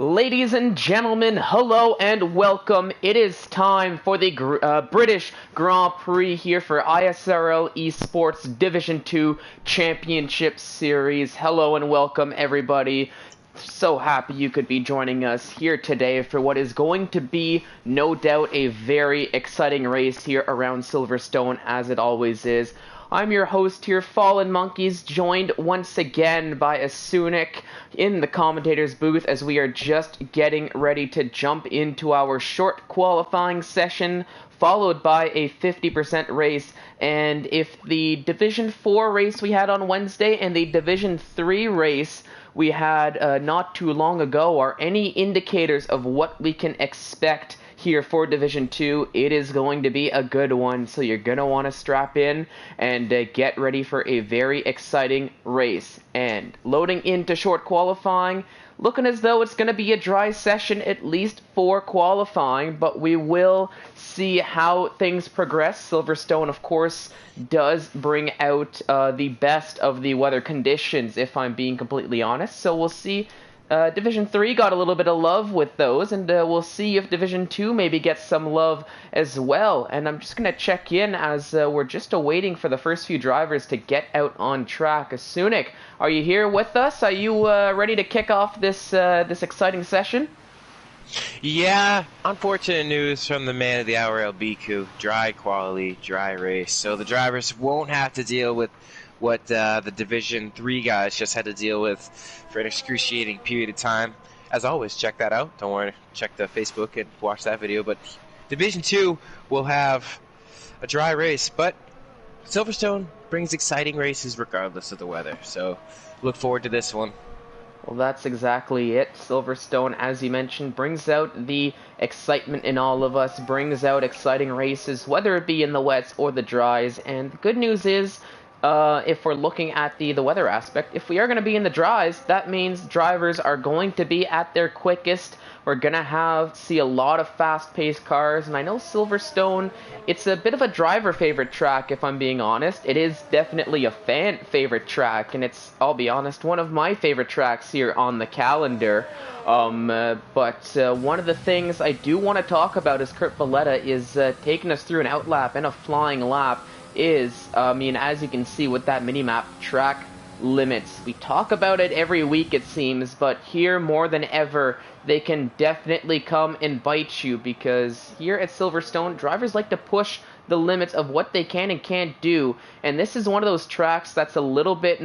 Ladies and gentlemen, hello and welcome. It is time for the British Grand Prix here for ISRL Esports Division 2 Championship Series. Hello and welcome, everybody. So happy you could be joining us here today for what is going to be, no doubt, a very exciting race here around Silverstone, as it always is. I'm your host here, Fallen Monkeys, joined once again by Asunik in the commentator's booth as we are just getting ready to jump into our short qualifying session, followed by a 50% race. And if the Division 4 race we had on Wednesday and the Division 3 race we had not too long ago are any indicators of what we can expect here for Division 2, it is going to be a good one, so you're going to want to strap in and get ready for a very exciting race. And loading into short qualifying, looking as though it's going to be a dry session at least for qualifying, but we will see how things progress. Silverstone, of course, does bring out the best of the weather conditions, if I'm being completely honest, so we'll see. Division 3 got a little bit of love with those, and we'll see if Division 2 maybe gets some love as well. And I'm just going to check in as we're just awaiting for the first few drivers to get out on track. Asunik, are you here with us? Are you ready to kick off this exciting session? Yeah, unfortunate news from the man of the hour, El Biku. Dry quality, dry race. So the drivers won't have to deal with what the Division 3 guys just had to deal with for an excruciating period of time. As always, check that out. Don't worry, check the Facebook and watch that video. But Division 2 will have a dry race, but Silverstone brings exciting races regardless of the weather. So look forward to this one. Well, that's exactly it. Silverstone, as you mentioned, brings out the excitement in all of us, brings out exciting races, whether it be in the wets or the dries. And the good news is, if we're looking at the weather aspect, if we are going to be in the dries, that means drivers are going to be at their quickest. We're going to see a lot of fast-paced cars, and I know Silverstone, it's a bit of a driver favorite track, if I'm being honest. It is definitely a fan favorite track, and it's, I'll be honest, one of my favorite tracks here on the calendar. But one of the things I do want to talk about is Kurt Valletta is taking us through an outlap and a flying lap. As you can see with that minimap, track limits. We talk about it every week, it seems, but here more than ever, they can definitely come and bite you, because here at Silverstone, drivers like to push the limits of what they can and can't do, and this is one of those tracks that's a little bit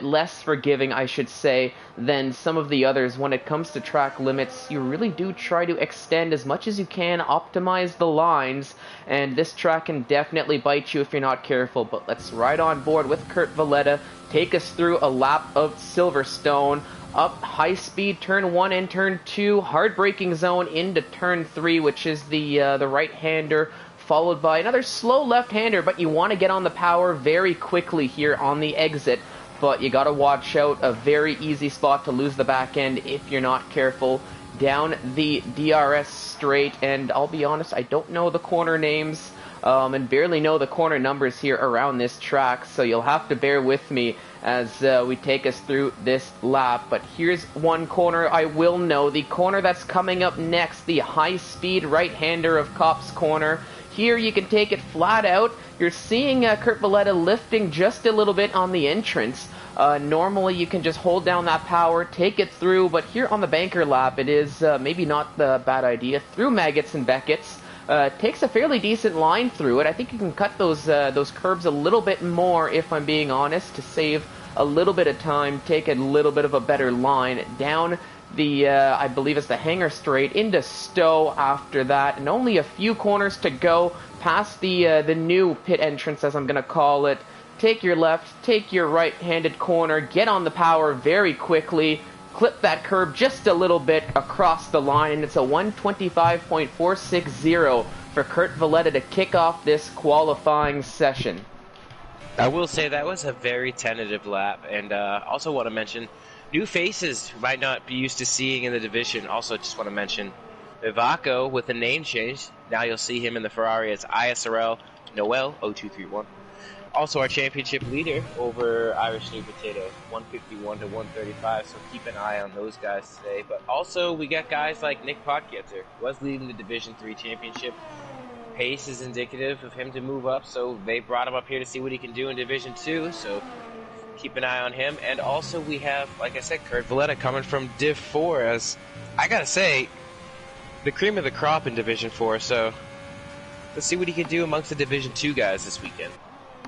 less forgiving, I should say, than some of the others. When it comes to track limits, you really do try to extend as much as you can, optimize the lines, and this track can definitely bite you if you're not careful. But let's ride on board with Kurt Valletta, take us through a lap of Silverstone, up high speed turn 1 and turn 2, hard braking zone into turn 3, which is the right-hander, followed by another slow left-hander, but you want to get on the power very quickly here on the exit, but you got to watch out. A very easy spot to lose the back end if you're not careful. Down the DRS straight, and I'll be honest, I don't know the corner names, and barely know the corner numbers here around this track, so you'll have to bear with me as we take us through this lap. But here's one corner I will know, the corner that's coming up next, the high-speed right-hander of Copse Corner. Here you can take it flat out. You're seeing Kurt Valletta lifting just a little bit on the entrance. Normally you can just hold down that power, take it through, but here on the banker lap it is maybe not the bad idea. Through Maggots and Beckett's. Takes a fairly decent line through it. I think you can cut those curbs a little bit more, if I'm being honest, to save a little bit of time, take a little bit of a better line. Down the, I believe it's the hanger straight, into Stowe after that, and only a few corners to go past the new pit entrance, as I'm going to call it. Take your left, take your right-handed corner, get on the power very quickly, clip that curb just a little bit across the line, and it's a 125.460 for Kurt Valletta to kick off this qualifying session. I will say that was a very tentative lap, and also want to mention new faces you might not be used to seeing in the division. Also just want to mention Ivaco with a name change. Now you'll see him in the Ferrari as ISRL Noel 0231. also our championship leader over Irish New Potato, 151 to 135. So keep an eye on those guys today. But also we got guys like Nick Potgieter, was leading the Division 3 championship. Pace is indicative of him to move up, so they brought him up here to see what he can do in Division 2. So keep an eye on him. And also we have, like I said, Kurt Valletta coming from Div 4, as I gotta say, the cream of the crop in Division 4. So let's see what he can do amongst the Division 2 guys this weekend.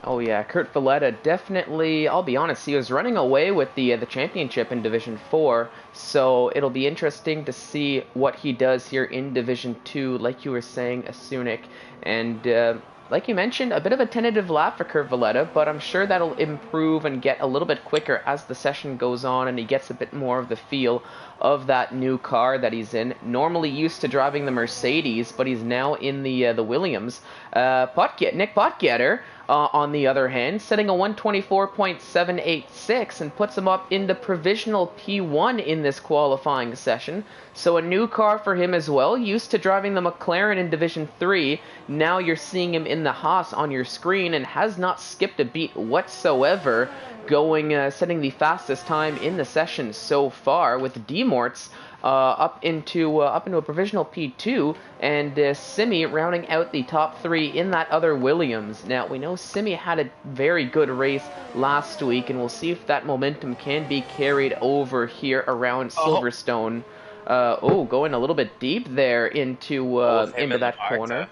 Oh yeah, Kurt Valletta definitely, I'll be honest, he was running away with the championship in Division 4, so it'll be interesting to see what he does here in Division 2, like you were saying, Asunik. And like you mentioned, a bit of a tentative lap for Kurt Valletta, but I'm sure that'll improve and get a little bit quicker as the session goes on and he gets a bit more of the feel of that new car that he's in. Normally used to driving the Mercedes, but he's now in the Williams. Nick Potgieter, on the other hand, setting a 124.786 and puts him up in the provisional P1 in this qualifying session. So a new car for him as well. Used to driving the McLaren in Division 3. Now you're seeing him in the Haas on your screen and has not skipped a beat whatsoever, setting the fastest time in the session so far, with Demorts up into a provisional P2, and Simi rounding out the top 3 in that other Williams. Now we know Simi had a very good race last week, and we'll see if that momentum can be carried over here around Silverstone. Going a little bit deep there into that corner.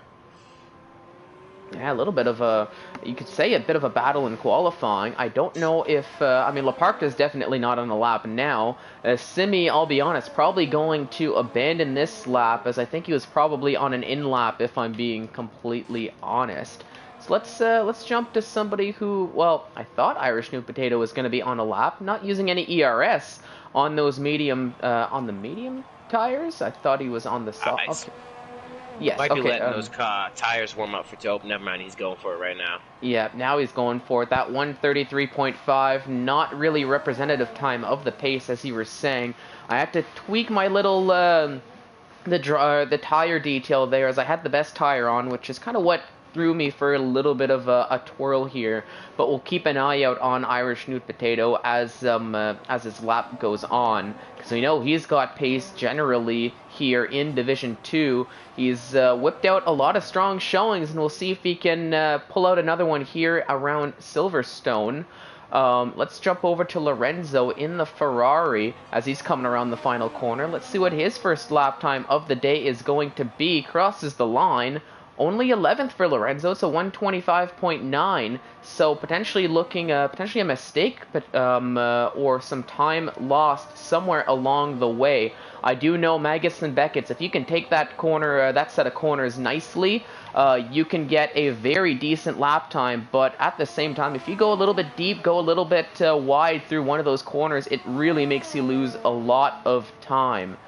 Yeah, a little bit of you could say a bit of a battle in qualifying. I don't know if, Laparta is definitely not on the lap now. Simi, I'll be honest, probably going to abandon this lap, as I think he was probably on an in-lap, if I'm being completely honest. So let's jump to somebody who, well, I thought Irish New Potato was going to be on a lap, not using any ERS on those medium tires. I thought he was on the soft. Nice. Okay. Yes, Might be okay, letting those tires warm up for dope. Never mind, he's going for it right now. Yeah, now he's going for it. That 133.5, not really representative time of the pace, as you were saying. I had to tweak my little the tire detail there, as I had the best tire on, which is kind of what threw me for a little bit of a twirl here. But we'll keep an eye out on Irish New Potato as his lap goes on, because we know he's got pace generally here in Division 2. He's whipped out a lot of strong showings, and we'll see if he can pull out another one here around Silverstone. Let's jump over to Lorenzo in the Ferrari as he's coming around the final corner. Let's see what his first lap time of the day is going to be. Crosses the line. Only 11th for Lorenzo, so 125.9. So potentially looking, potentially a mistake, but or some time lost somewhere along the way. I do know Magus and Beckett's, if you can take that corner, that set of corners nicely, you can get a very decent lap time. But at the same time, if you go a little bit deep, go a little bit wide through one of those corners, it really makes you lose a lot of time.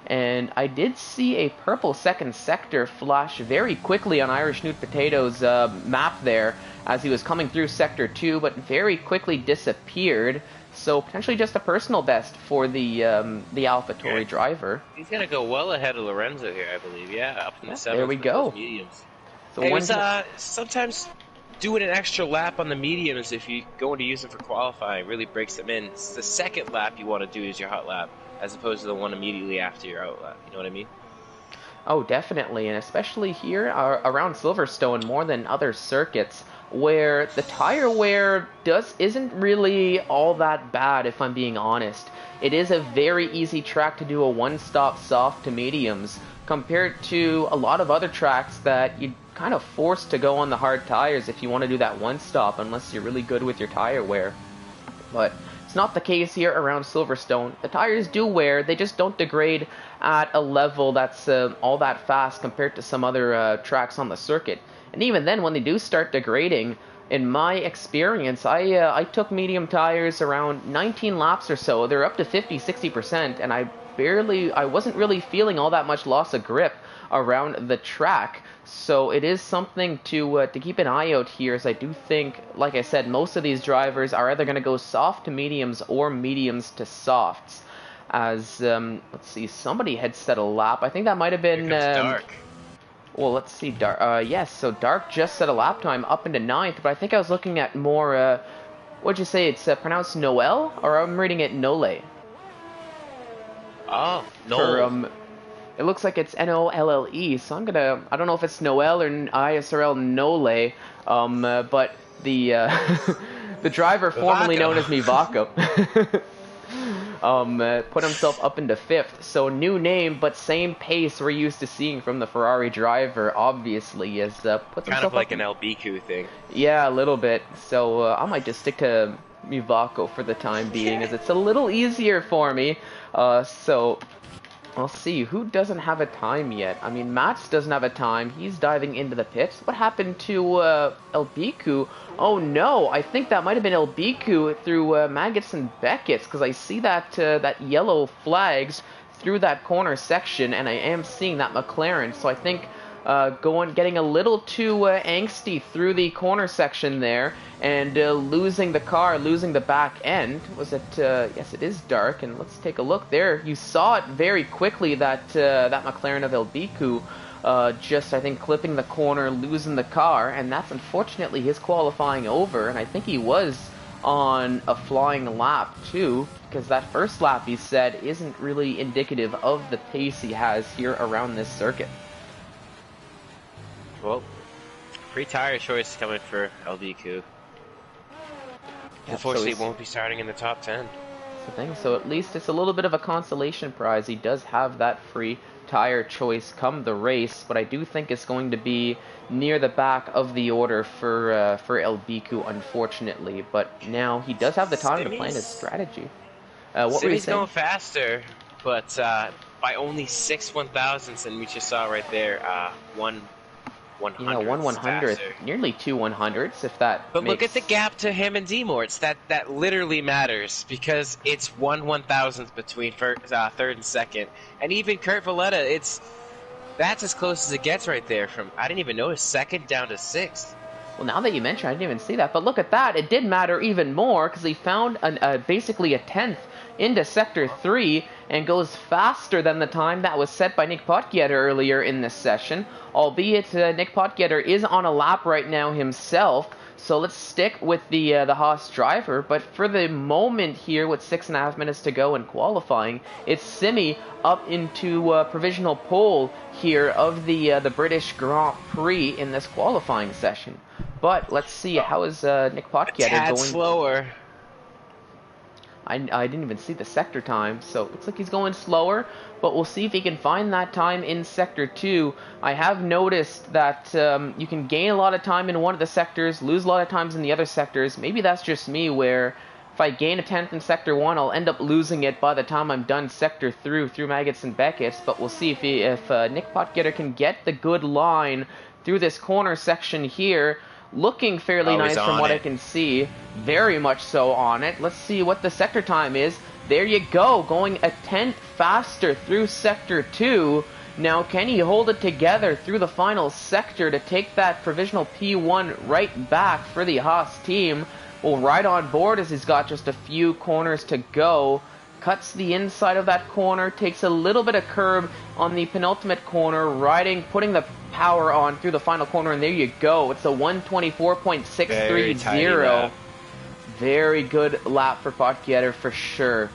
And I did see a purple second sector flash very quickly on Irish New Potato's map there as he was coming through Sector 2, but very quickly disappeared. So potentially just a personal best for the AlphaTauri driver. He's going to go well ahead of Lorenzo here, I believe. Yeah, up in the 7th. There we go. Mediums. So hey, sometimes doing an extra lap on the mediums, if you're going to use them for qualifying, really breaks them in. It's the second lap you want to do as your hot lap, as opposed to the one immediately after your out lap. You know what I mean? Oh, definitely, and especially here around Silverstone more than other circuits, where the tire wear isn't really all that bad, if I'm being honest. It is a very easy track to do a one-stop soft to mediums, compared to a lot of other tracks that you're kind of forced to go on the hard tires if you want to do that one-stop, unless you're really good with your tire wear. But it's not the case here around Silverstone. The tires do wear, they just don't degrade at a level that's all that fast compared to some other tracks on the circuit. And even then, when they do start degrading, in my experience, I took medium tires around 19 laps or so. They're up to 50-60%, and I wasn't really feeling all that much loss of grip around the track. So it is something to keep an eye out here, as I do think, like I said, most of these drivers are either going to go soft to mediums or mediums to softs. As let's see, somebody had set a lap. I think that might have been Dark. Well, let's see. Dark. Yes. So Dark just set a lap time up into ninth, but I think I was looking at more. What'd you say? It's pronounced Noel, or I'm reading it Nole. Oh, no. For it looks like it's Nolle. So I don't know if it's Noel or ISRL Nole. But the the driver formerly known as Mivako. Put himself up into fifth. So new name, but same pace we're used to seeing from the Ferrari driver. Obviously, is puts kind himself of like up an LBQ thing. Yeah, a little bit. So I might just stick to Mivako for the time being, as it's a little easier for me. So I'll see. Who doesn't have a time yet? I mean, Mats doesn't have a time. He's diving into the pits. What happened to Elbiku? Oh no, I think that might have been Elbiku through Maggots and Beckett's, because I see that that yellow flags through that corner section, and I am seeing that McLaren. So I think getting a little too angsty through the corner section there, and losing the car, losing the back end. Was it? Yes, it is Dark, and let's take a look there. You saw it very quickly, that that McLaren of Elbiku, just I think clipping the corner, losing the car, and that's unfortunately his qualifying over. And I think he was on a flying lap too, because that first lap he said isn't really indicative of the pace he has here around this circuit. Well, free tire choice coming for LBQ. Unfortunately, it won't be starting in the top 10. That's the thing. So at least it's a little bit of a consolation prize. He does have that free tire choice come the race, but I do think it's going to be near the back of the order for LBQ, unfortunately. But now he does have the time to plan his strategy. What were you saying? Going faster, but by only 6 1,000ths, and we just saw right there, 1/100. Yeah, 1/100th, nearly 2 100ths, if that. But look at the gap to him and Demorts. That literally matters, because it's 1/1000th between third and second, and even Kurt Valletta, that's as close as it gets right there. From I didn't even notice second down to sixth. Well, now that you mention, I didn't even see that. But look at that; it did matter even more, because he found basically a 10th into Sector 3 and goes faster than the time that was set by Nick Potgieter earlier in this session, albeit Nick Potgieter is on a lap right now himself, so let's stick with the Haas driver. But for the moment here, with 6.5 minutes to go in qualifying, it's Simi up into provisional pole here of the British Grand Prix in this qualifying session. But let's see, how is Nick Potgieter going? Slower. I didn't even see the sector time, so it looks like he's going slower, but we'll see if he can find that time in Sector 2. I have noticed that you can gain a lot of time in one of the sectors, lose a lot of times in the other sectors. Maybe that's just me, where if I gain a 10th in Sector 1, I'll end up losing it by the time I'm done Sector through Maggots and Beckett's. But we'll see if Nick Potgieter can get the good line through this corner section here. Looking fairly nice from what I can see. Very much so on it. Let's see what the sector time is. There you go. Going a 10th faster through Sector 2. Now, can he hold it together through the final sector to take that provisional P1 right back for the Haas team? Well, right on board, as he's got just a few corners to go. Cuts the inside of that corner, takes a little bit of curb on the penultimate corner, putting the power on through the final corner, and there you go. It's a 1:24.630. Very good lap for Potgieter for sure.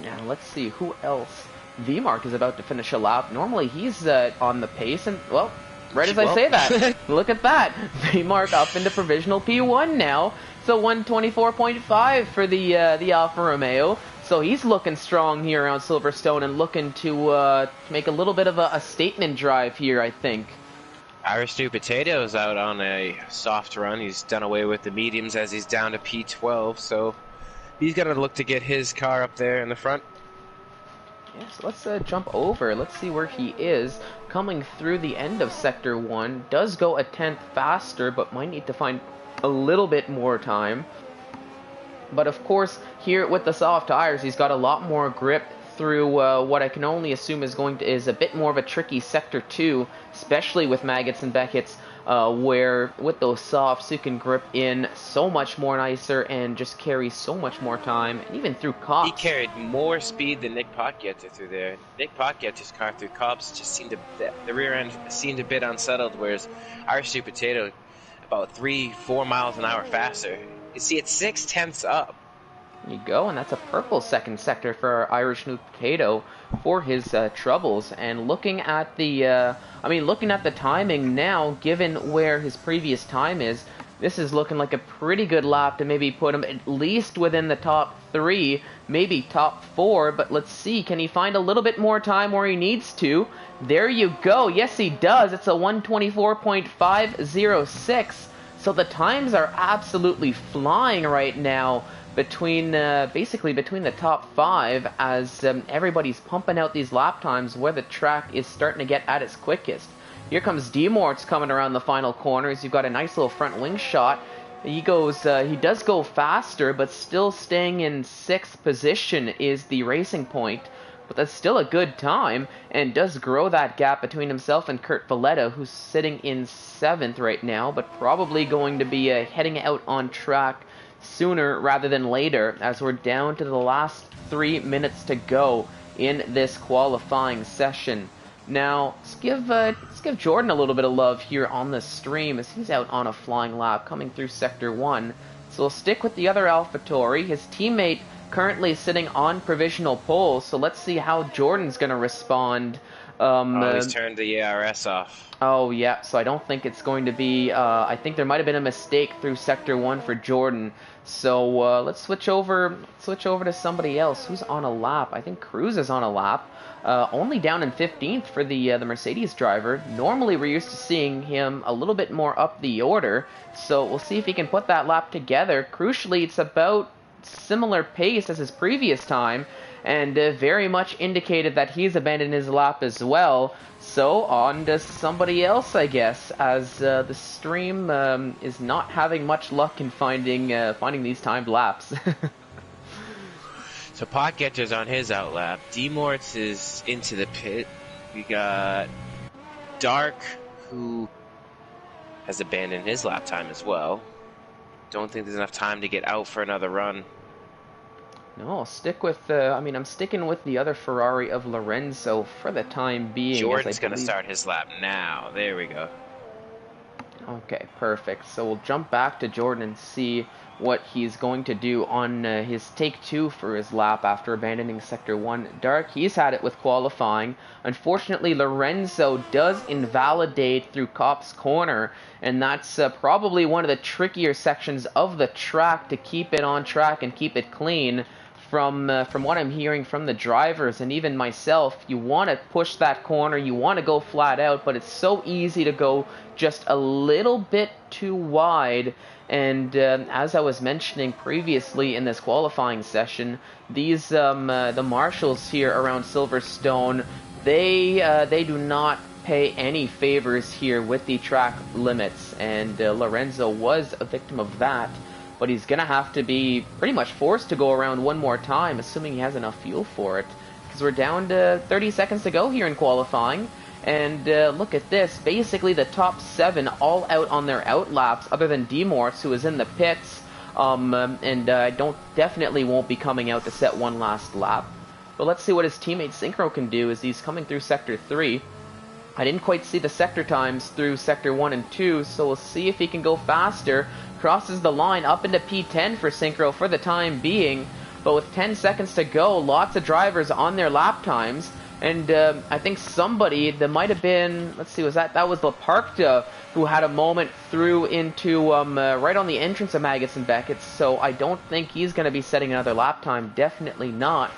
Now let's see who else. V-Mark is about to finish a lap. Normally he's on the pace, and well, right as I say that, look at that. V-Mark up into provisional P1 now. So 1:24.5 for the Alfa Romeo. So he's looking strong here around Silverstone and looking to make a little bit of a statement drive here, I think. Irish New Potato's out on a soft run. He's done away with the mediums as he's down to P12, so he's got to look to get his car up there in the front. Yeah, so let's jump over. Let's see where he is. Coming through the end of Sector 1. Does go a 10th faster, but might need to find a little bit more time. But of course, here with the soft tires, he's got a lot more grip through what I can only assume is a bit more of a tricky Sector 2, especially with Maggots and Beckett's where with those softs you can grip in so much more nicer and just carry so much more time, and even through He cops. carried more speed than Nick Potgieter through there. Nick Potgieter's car through cops just seemed the rear end seemed a bit unsettled, whereas our Sweet Potato about 3-4 miles an hour faster. You see, it's 6/10 up. You go, and that's a purple second sector for our Irish New Potato for his troubles. And looking at the, looking at the timing now, given where his previous time is, this is looking like a pretty good lap to maybe put him at least within the top 3, maybe top 4. But let's see, can he find a little bit more time where he needs to? There you go. Yes, he does. It's a 1:24.506. So the times are absolutely flying right now between basically between the top 5 as everybody's pumping out these lap times where the track is starting to get at its quickest. Here comes Demortz coming around the final corners. You've got a nice little front wing shot. He does go faster, but still staying in 6th position is the racing point. But that's still a good time, and does grow that gap between himself and Kurt Valletta, who's sitting in 7th right now, but probably going to be heading out on track sooner rather than later, as we're down to the last 3 minutes to go in this qualifying session. Now, let's give Jordan a little bit of love here on the stream, as he's out on a flying lap coming through Sector 1. So we'll stick with the other AlphaTauri. His teammate currently sitting on provisional pole, so let's see how Jordan's going to respond. He's turned the ERS off. Oh, yeah, so I don't think it's going to be... I think there might have been a mistake through Sector 1 for Jordan. So let's switch over to somebody else who's on a lap. I think Cruz is on a lap. Only down in 15th for the Mercedes driver. Normally we're used to seeing him a little bit more up the order, so we'll see if he can put that lap together. Crucially, it's about similar pace as his previous time, and very much indicated that he's abandoned his lap as well. So on to somebody else, I guess, as the stream is not having much luck in finding these timed laps. So Potgetter's on his outlap. Demortz is into the pit. We got Dark, who has abandoned his lap time as well. Don't think there's enough time to get out for another run. No, I'll stick with, I'm sticking with the other Ferrari of Lorenzo for the time being. Jordan's going to start his lap now. There we go. Okay, perfect. So we'll jump back to Jordan and see what he's going to do on his take 2 for his lap after abandoning Sector 1. Dark, he's had it with qualifying. Unfortunately, Lorenzo does invalidate through Cop's Corner, and that's probably one of the trickier sections of the track to keep it on track and keep it clean. From what I'm hearing from the drivers and even myself, you want to push that corner, you want to go flat out, but it's so easy to go just a little bit too wide. And as I was mentioning previously in this qualifying session, these the marshals here around Silverstone, they do not pay any favors here with the track limits, and Lorenzo was a victim of that. But he's going to have to be pretty much forced to go around one more time, assuming he has enough fuel for it. Because we're down to 30 seconds to go here in qualifying. And look at this. Basically, the top 7 all out on their outlaps, other than Demortz, who is in the pits. Definitely won't be coming out to set one last lap. But let's see what his teammate Synchro can do as he's coming through Sector 3. I didn't quite see the sector times through Sector 1 and 2, so we'll see if he can go faster. Crosses the line up into P10 for Synchro for the time being, but with 10 seconds to go, lots of drivers on their lap times, and I think somebody, that might have been, let's see, that was Leparkta, who had a moment through into, right on the entrance of Maggots and Beckett, so I don't think he's going to be setting another lap time, definitely not.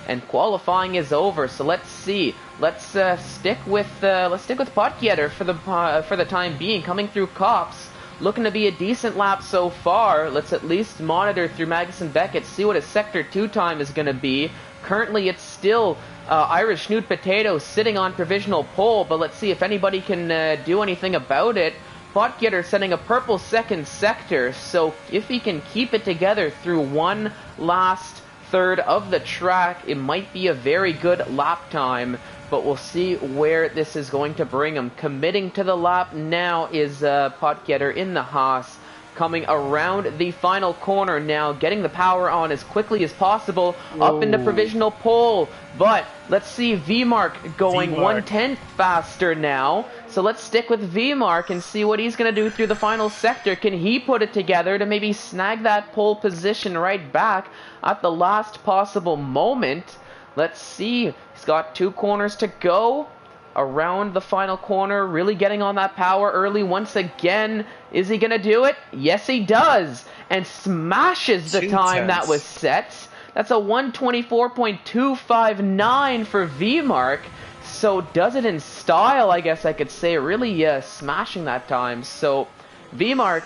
And qualifying is over, so let's see. Let's stick with Potgieter for the time being, coming through Cops. Looking to be a decent lap so far. Let's at least monitor through Maggots and Beckett, see what his Sector 2 time is going to be. Currently, it's still Irish Snoot Potato sitting on provisional pole, but let's see if anybody can do anything about it. Potgieter setting a purple second sector, so if he can keep it together through one last third of the track. It might be a very good lap time, but we'll see where this is going to bring him. Committing to the lap now is Potgetter in the Haas. Coming around the final corner now, getting the power on as quickly as possible. Whoa. Up into provisional pole, but let's see V-Mark going 1/10 faster now. So let's stick with V-Mark and see what he's going to do through the final sector. Can he put it together to maybe snag that pole position right back at the last possible moment? Let's see. He's got 2 corners to go. Around the final corner, really getting on that power early once again. Is he going to do it? Yes, he does. And smashes the time that was set. That's a 124.259 for V-Mark. So does it in style, I guess I could say. Really smashing that time. So V-Mark,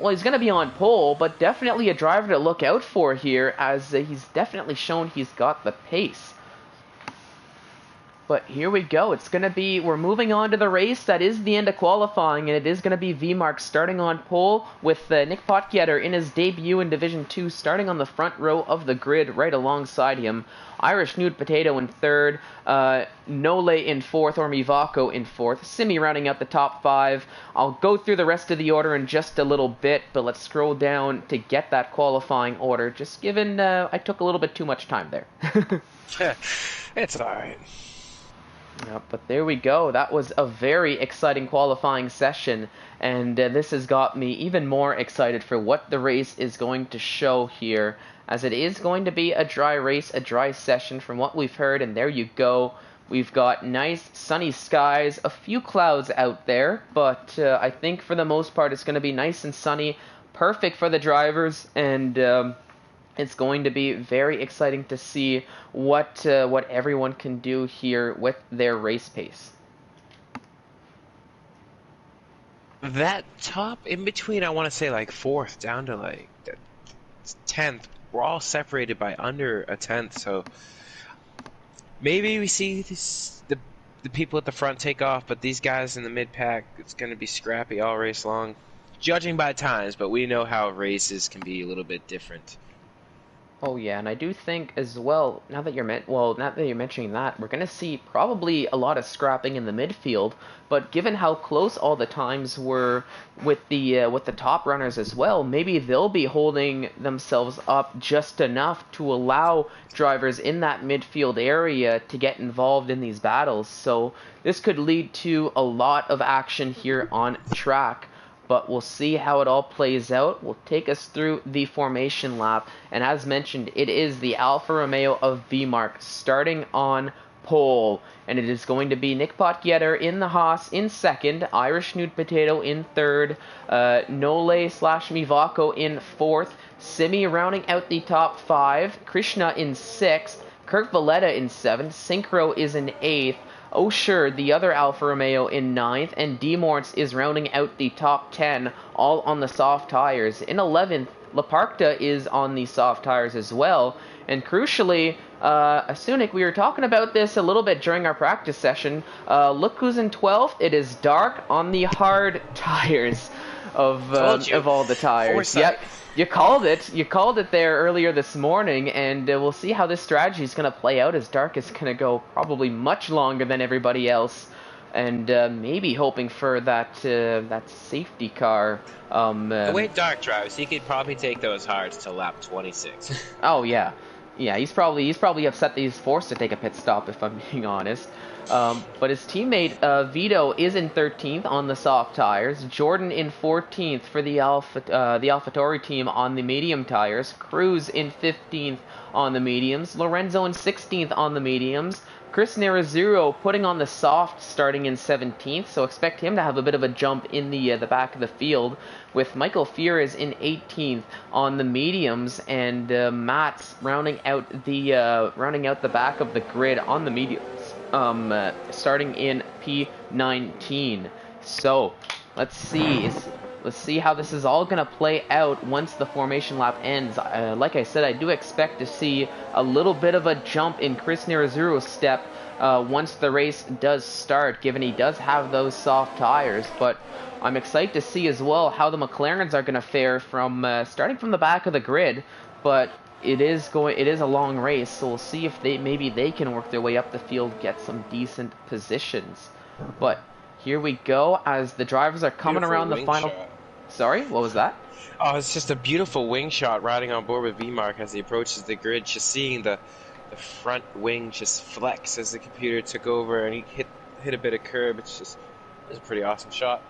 well, he's going to be on pole, but definitely a driver to look out for here, as he's definitely shown he's got the pace. But here we go. It's going to be, we're moving on to the race. That is the end of qualifying, and it is going to be V-Mark starting on pole with Nick Potgetter in his debut in Division 2, starting on the front row of the grid right alongside him. Irish Nude Potato in third, Nole in fourth, or Mivako in fourth. Simi rounding out the top 5. I'll go through the rest of the order in just a little bit, but let's scroll down to get that qualifying order, just given I took a little bit too much time there. It's alright. Yeah, but there we go. That was a very exciting qualifying session, and this has got me even more excited for what the race is going to show here, as it is going to be a dry race, a dry session from what we've heard, and there you go. We've got nice sunny skies, a few clouds out there, but I think for the most part it's going to be nice and sunny, perfect for the drivers, and it's going to be very exciting to see what everyone can do here with their race pace. That top in between, I want to say like 4th down to like 10th, we're all separated by under a 10th, so maybe we see the people at the front take off, but these guys in the mid-pack, it's going to be scrappy all race long. Judging by times, but we know how races can be a little bit different. Oh yeah, and I do think as well, now that you're mentioning that, we're going to see probably a lot of scrapping in the midfield, but given how close all the times were with the top runners as well, maybe they'll be holding themselves up just enough to allow drivers in that midfield area to get involved in these battles. So this could lead to a lot of action here on track. But we'll see how it all plays out. We'll take us through the formation lap. And as mentioned, it is the Alfa Romeo of V-Mark starting on pole. And it is going to be Nick Potgetter in the Haas in second, Irish Nude Potato in third, Nole/Mivako in fourth, Simi rounding out the top 5, Krishna in sixth, Kirk Valletta in seventh, Synchro is in eighth, Osher, the other Alfa Romeo, in 9th, and Demorts is rounding out the top 10, all on the soft tires. In 11th, Laparkta is on the soft tires as well, and crucially, Asunik, we were talking about this a little bit during our practice session. Look who's in 12th. It is Dark on the hard tires of all the tires. Foresight. Yep. You called it. You called it there earlier this morning, and we'll see how this strategy is going to play out, as Dark is going to go probably much longer than everybody else, and maybe hoping for that safety car. The way Dark drives, he could probably take those hards to lap 26. Oh yeah, he's probably upset that he's forced to take a pit stop, if I'm being honest. But his teammate Vito is in 13th on the soft tires. Jordan in 14th for the AlphaTauri team on the medium tires. Cruz in 15th on the mediums. Lorenzo in 16th on the mediums. Chris Nerazzurro putting on the soft, starting in 17th, so expect him to have a bit of a jump in the back of the field, with Michael Fierez in 18th on the mediums, and Matt's rounding out the back of the grid on the mediums, starting in P19. So let's see how this is all going to play out once the formation lap ends. Like I said, I do expect to see a little bit of a jump in Chris Nerazzurro's step once the race does start, given he does have those soft tires. But I'm excited to see as well how the McLarens are going to fare from starting from the back of the grid. But it is a long race, so we'll see if maybe they can work their way up the field, get some decent positions. But here we go as the drivers are coming Beautiful around the wing final. shot. Sorry, what was that? Oh, it's just a beautiful wing shot riding on board with VMark as he approaches the grid. Just seeing the front wing just flex as the computer took over and he hit a bit of curb. It's a pretty awesome shot.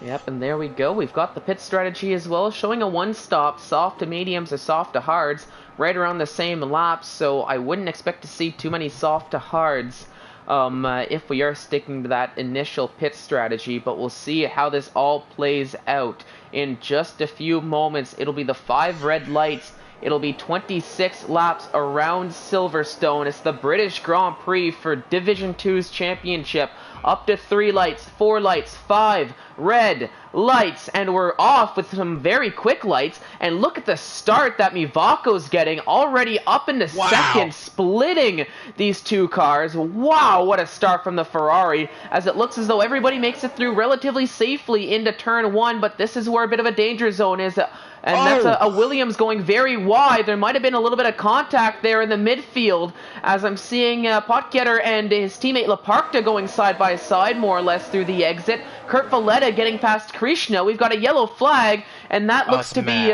Yep, and there we go. We've got the pit strategy as well, showing a one-stop, soft to mediums or soft to hards, right around the same laps, so I wouldn't expect to see too many soft to hards if we are sticking to that initial pit strategy, but we'll see how this all plays out in just a few moments. It'll be the 5 red lights. It'll be 26 laps around Silverstone. It's the British Grand Prix for Division 2's championship. Up to 3 lights, 4 lights, 5 red lights, and we're off with some very quick lights. And look at the start that Mivako's getting, already up into second, splitting these two cars. Wow, what a start from the Ferrari, as it looks as though everybody makes it through relatively safely into turn 1, but this is where a bit of a danger zone is. And that's a Williams going very wide. There might have been a little bit of contact there in the midfield, as I'm seeing Potgieter and his teammate Laparta going side by side, more or less, through the exit. Kurt Valletta getting past Krishna. We've got a yellow flag, and that looks to be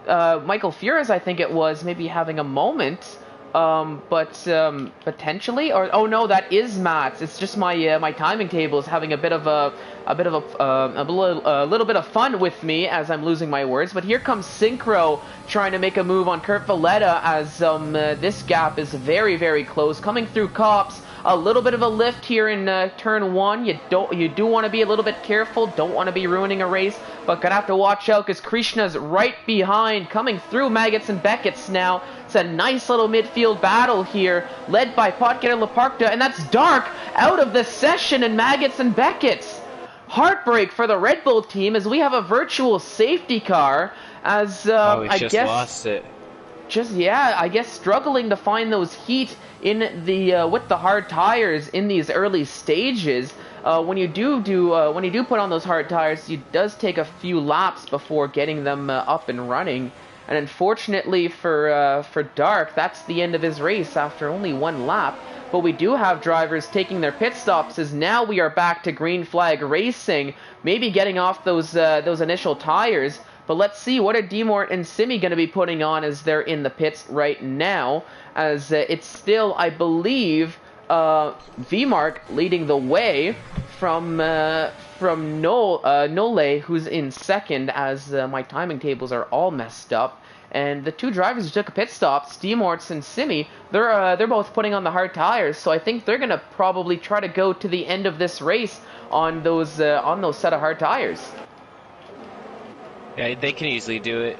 Michael Fures, I think it was, maybe having a moment. Potentially, or oh no, that is Matt's. It's just my timing table is having a little bit of fun with me as I'm losing my words. But here comes Synchro trying to make a move on Kurt Valletta as this gap is very, very close, coming through Cops. A little bit of a lift here in turn 1. You do want to be a little bit careful. Don't want to be ruining a race, but gonna have to watch out because Krishna's right behind, coming through Maggots and Beckett's now. It's a nice little midfield battle here, led by Potgieter Laparta, and that's Dark out of the session, and Maggots and Beckett's. Heartbreak for the Red Bull team as we have a virtual safety car. As I guess lost it. I guess struggling to find those heat in the with the hard tires in these early stages. When you do put on those hard tires, it does take a few laps before getting them up and running. And unfortunately for Dark, that's the end of his race after only 1 lap. But we do have drivers taking their pit stops, as now we are back to green flag racing, maybe getting off those initial tires. But let's see, what are Demort and Simi going to be putting on as they're in the pits right now, as it's still, I believe, VMark leading the way from Nole, who's in second, as my timing tables are all messed up. And the two drivers who took a pit stop, Demorts and Simi, they're both putting on the hard tires, so I think they're going to probably try to go to the end of this race on those set of hard tires. Yeah, they can easily do it.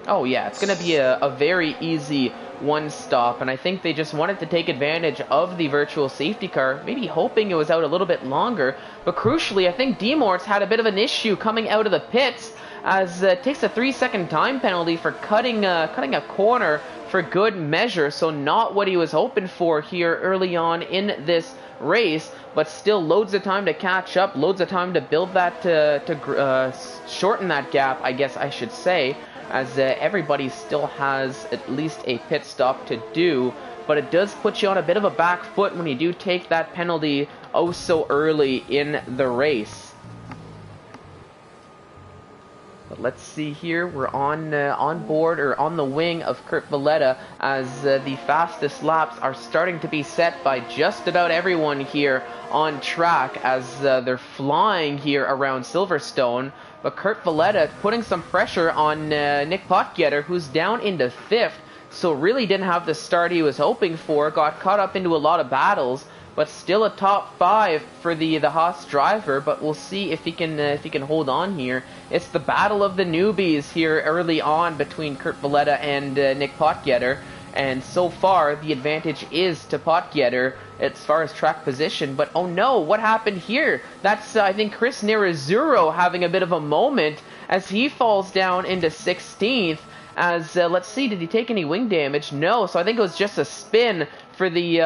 Oh yeah, it's going to be a very easy one stop, and I think they just wanted to take advantage of the virtual safety car, maybe hoping it was out a little bit longer. But crucially, I think Demorts had a bit of an issue coming out of the pits, as it takes a 3-second time penalty for cutting a corner for good measure, so not what he was hoping for here early on in this race, but still loads of time to catch up, loads of time to build that, to shorten that gap, I guess I should say, as everybody still has at least a pit stop to do. But it does put you on a bit of a back foot when you do take that penalty oh so early in the race. But let's see here, we're on board, or on the wing of Kurt Valletta, as the fastest laps are starting to be set by just about everyone here on track, as they're flying here around Silverstone. But Kurt Valletta putting some pressure on Nick Potgieter, who's down into 5th, so really didn't have the start he was hoping for, got caught up into a lot of battles, but still a top 5 for the Haas driver. But we'll see if he can hold on here. It's the battle of the newbies here early on between Kurt Valletta and Nick Potgieter, and so far the advantage is to Potgieter as far as track position. But oh no, what happened here? That's I think Chris Nerazzurro having a bit of a moment as he falls down into 16th. As let's see, did he take any wing damage? No, so I think it was just a spin for the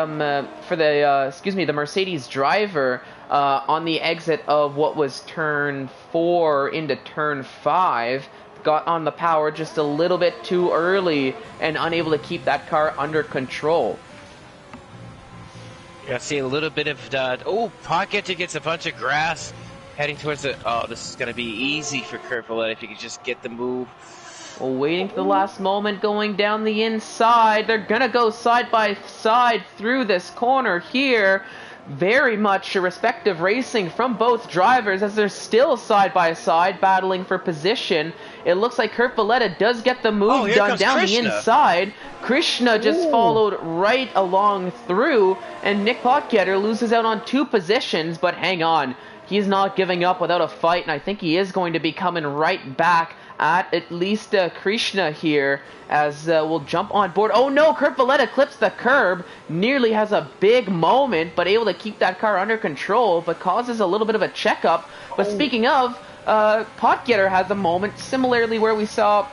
the Mercedes driver on the exit of what was turn 4 into turn 5. got on the power just a little bit too early and unable to keep that car under control. Yeah, see a little bit of Pocket gets a bunch of grass heading towards the. Oh, this is going to be easy for Kerfolet if he could just get the move. Well, waiting for the last moment, going down the inside. They're gonna go side by side through this corner here. Very much a respective racing from both drivers as they're still side by side battling for position. It looks like Kurt Valletta does get the move done down Krishna. the inside. Krishna just followed right along through, and Nick Potgetter loses out on 2 positions, but hang on. He's not giving up without a fight, and I think he is going to be coming right back at least Krishna here, as we'll jump on board. Oh no, Kurt Valletta clips the curb, nearly has a big moment, but able to keep that car under control, but causes a little bit of a checkup. But speaking of, Potgetter has a moment similarly where we saw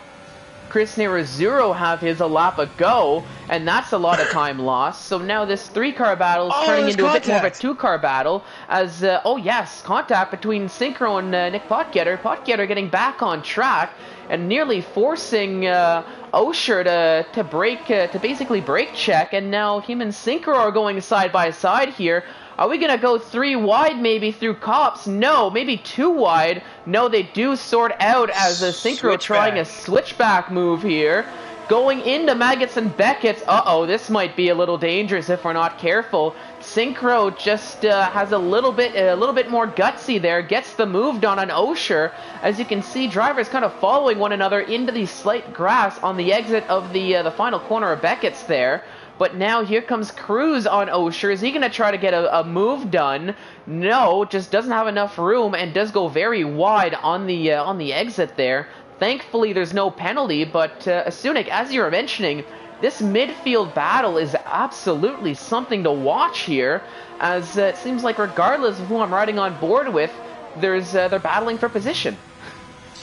Chris Nerazzurro have his a lap ago, and that's a lot of time lost. So now this 3-car battle is turning into a bit more of a 2-car battle, as, oh yes, contact between Synchro and Nick Potgetter. Potgetter getting back on track, and nearly forcing Osher to basically brake check, and now him and Synchro are going side by side here. Are we going to go 3 wide maybe through cops? No, maybe 2 wide. No, they do sort out as a Synchro trying a switchback move here. Going into Maggots and Beckett's. Uh-oh, this might be a little dangerous if we're not careful. Synchro just has a little bit more gutsy there. Gets the move done on Osher. As you can see, drivers kind of following one another into the slight grass on the exit of the final corner of Beckett's there. But now here comes Cruz on Osher. Is he going to try to get a move done? No, just doesn't have enough room and does go very wide on the exit there. Thankfully, there's no penalty, but Asunik, as you were mentioning, this midfield battle is absolutely something to watch here, as it seems like regardless of who I'm riding on board with, they're battling for position.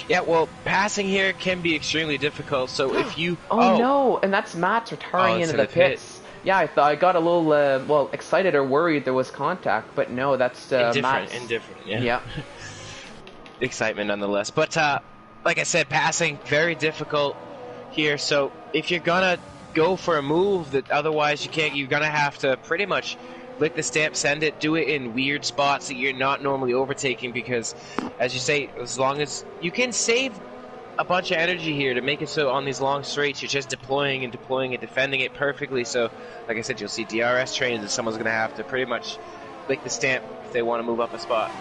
Yeah, well, passing here can be extremely difficult, so if you... Oh no, and that's Matt's retiring into the pits. Yeah, I thought I got a little, excited or worried there was contact, but no, that's Matt's... Indifferent, yeah. Excitement nonetheless. But, like I said, passing, very difficult here, so if you're gonna go for a move that otherwise you can't, you're gonna have to pretty much lick the stamp, send it, do it in weird spots that you're not normally overtaking, because, as you say, as long as you can save a bunch of energy here to make it so on these long straights you're just deploying and defending it perfectly. So, like I said, you'll see DRS trains and someone's going to have to pretty much lick the stamp if they want to move up a spot.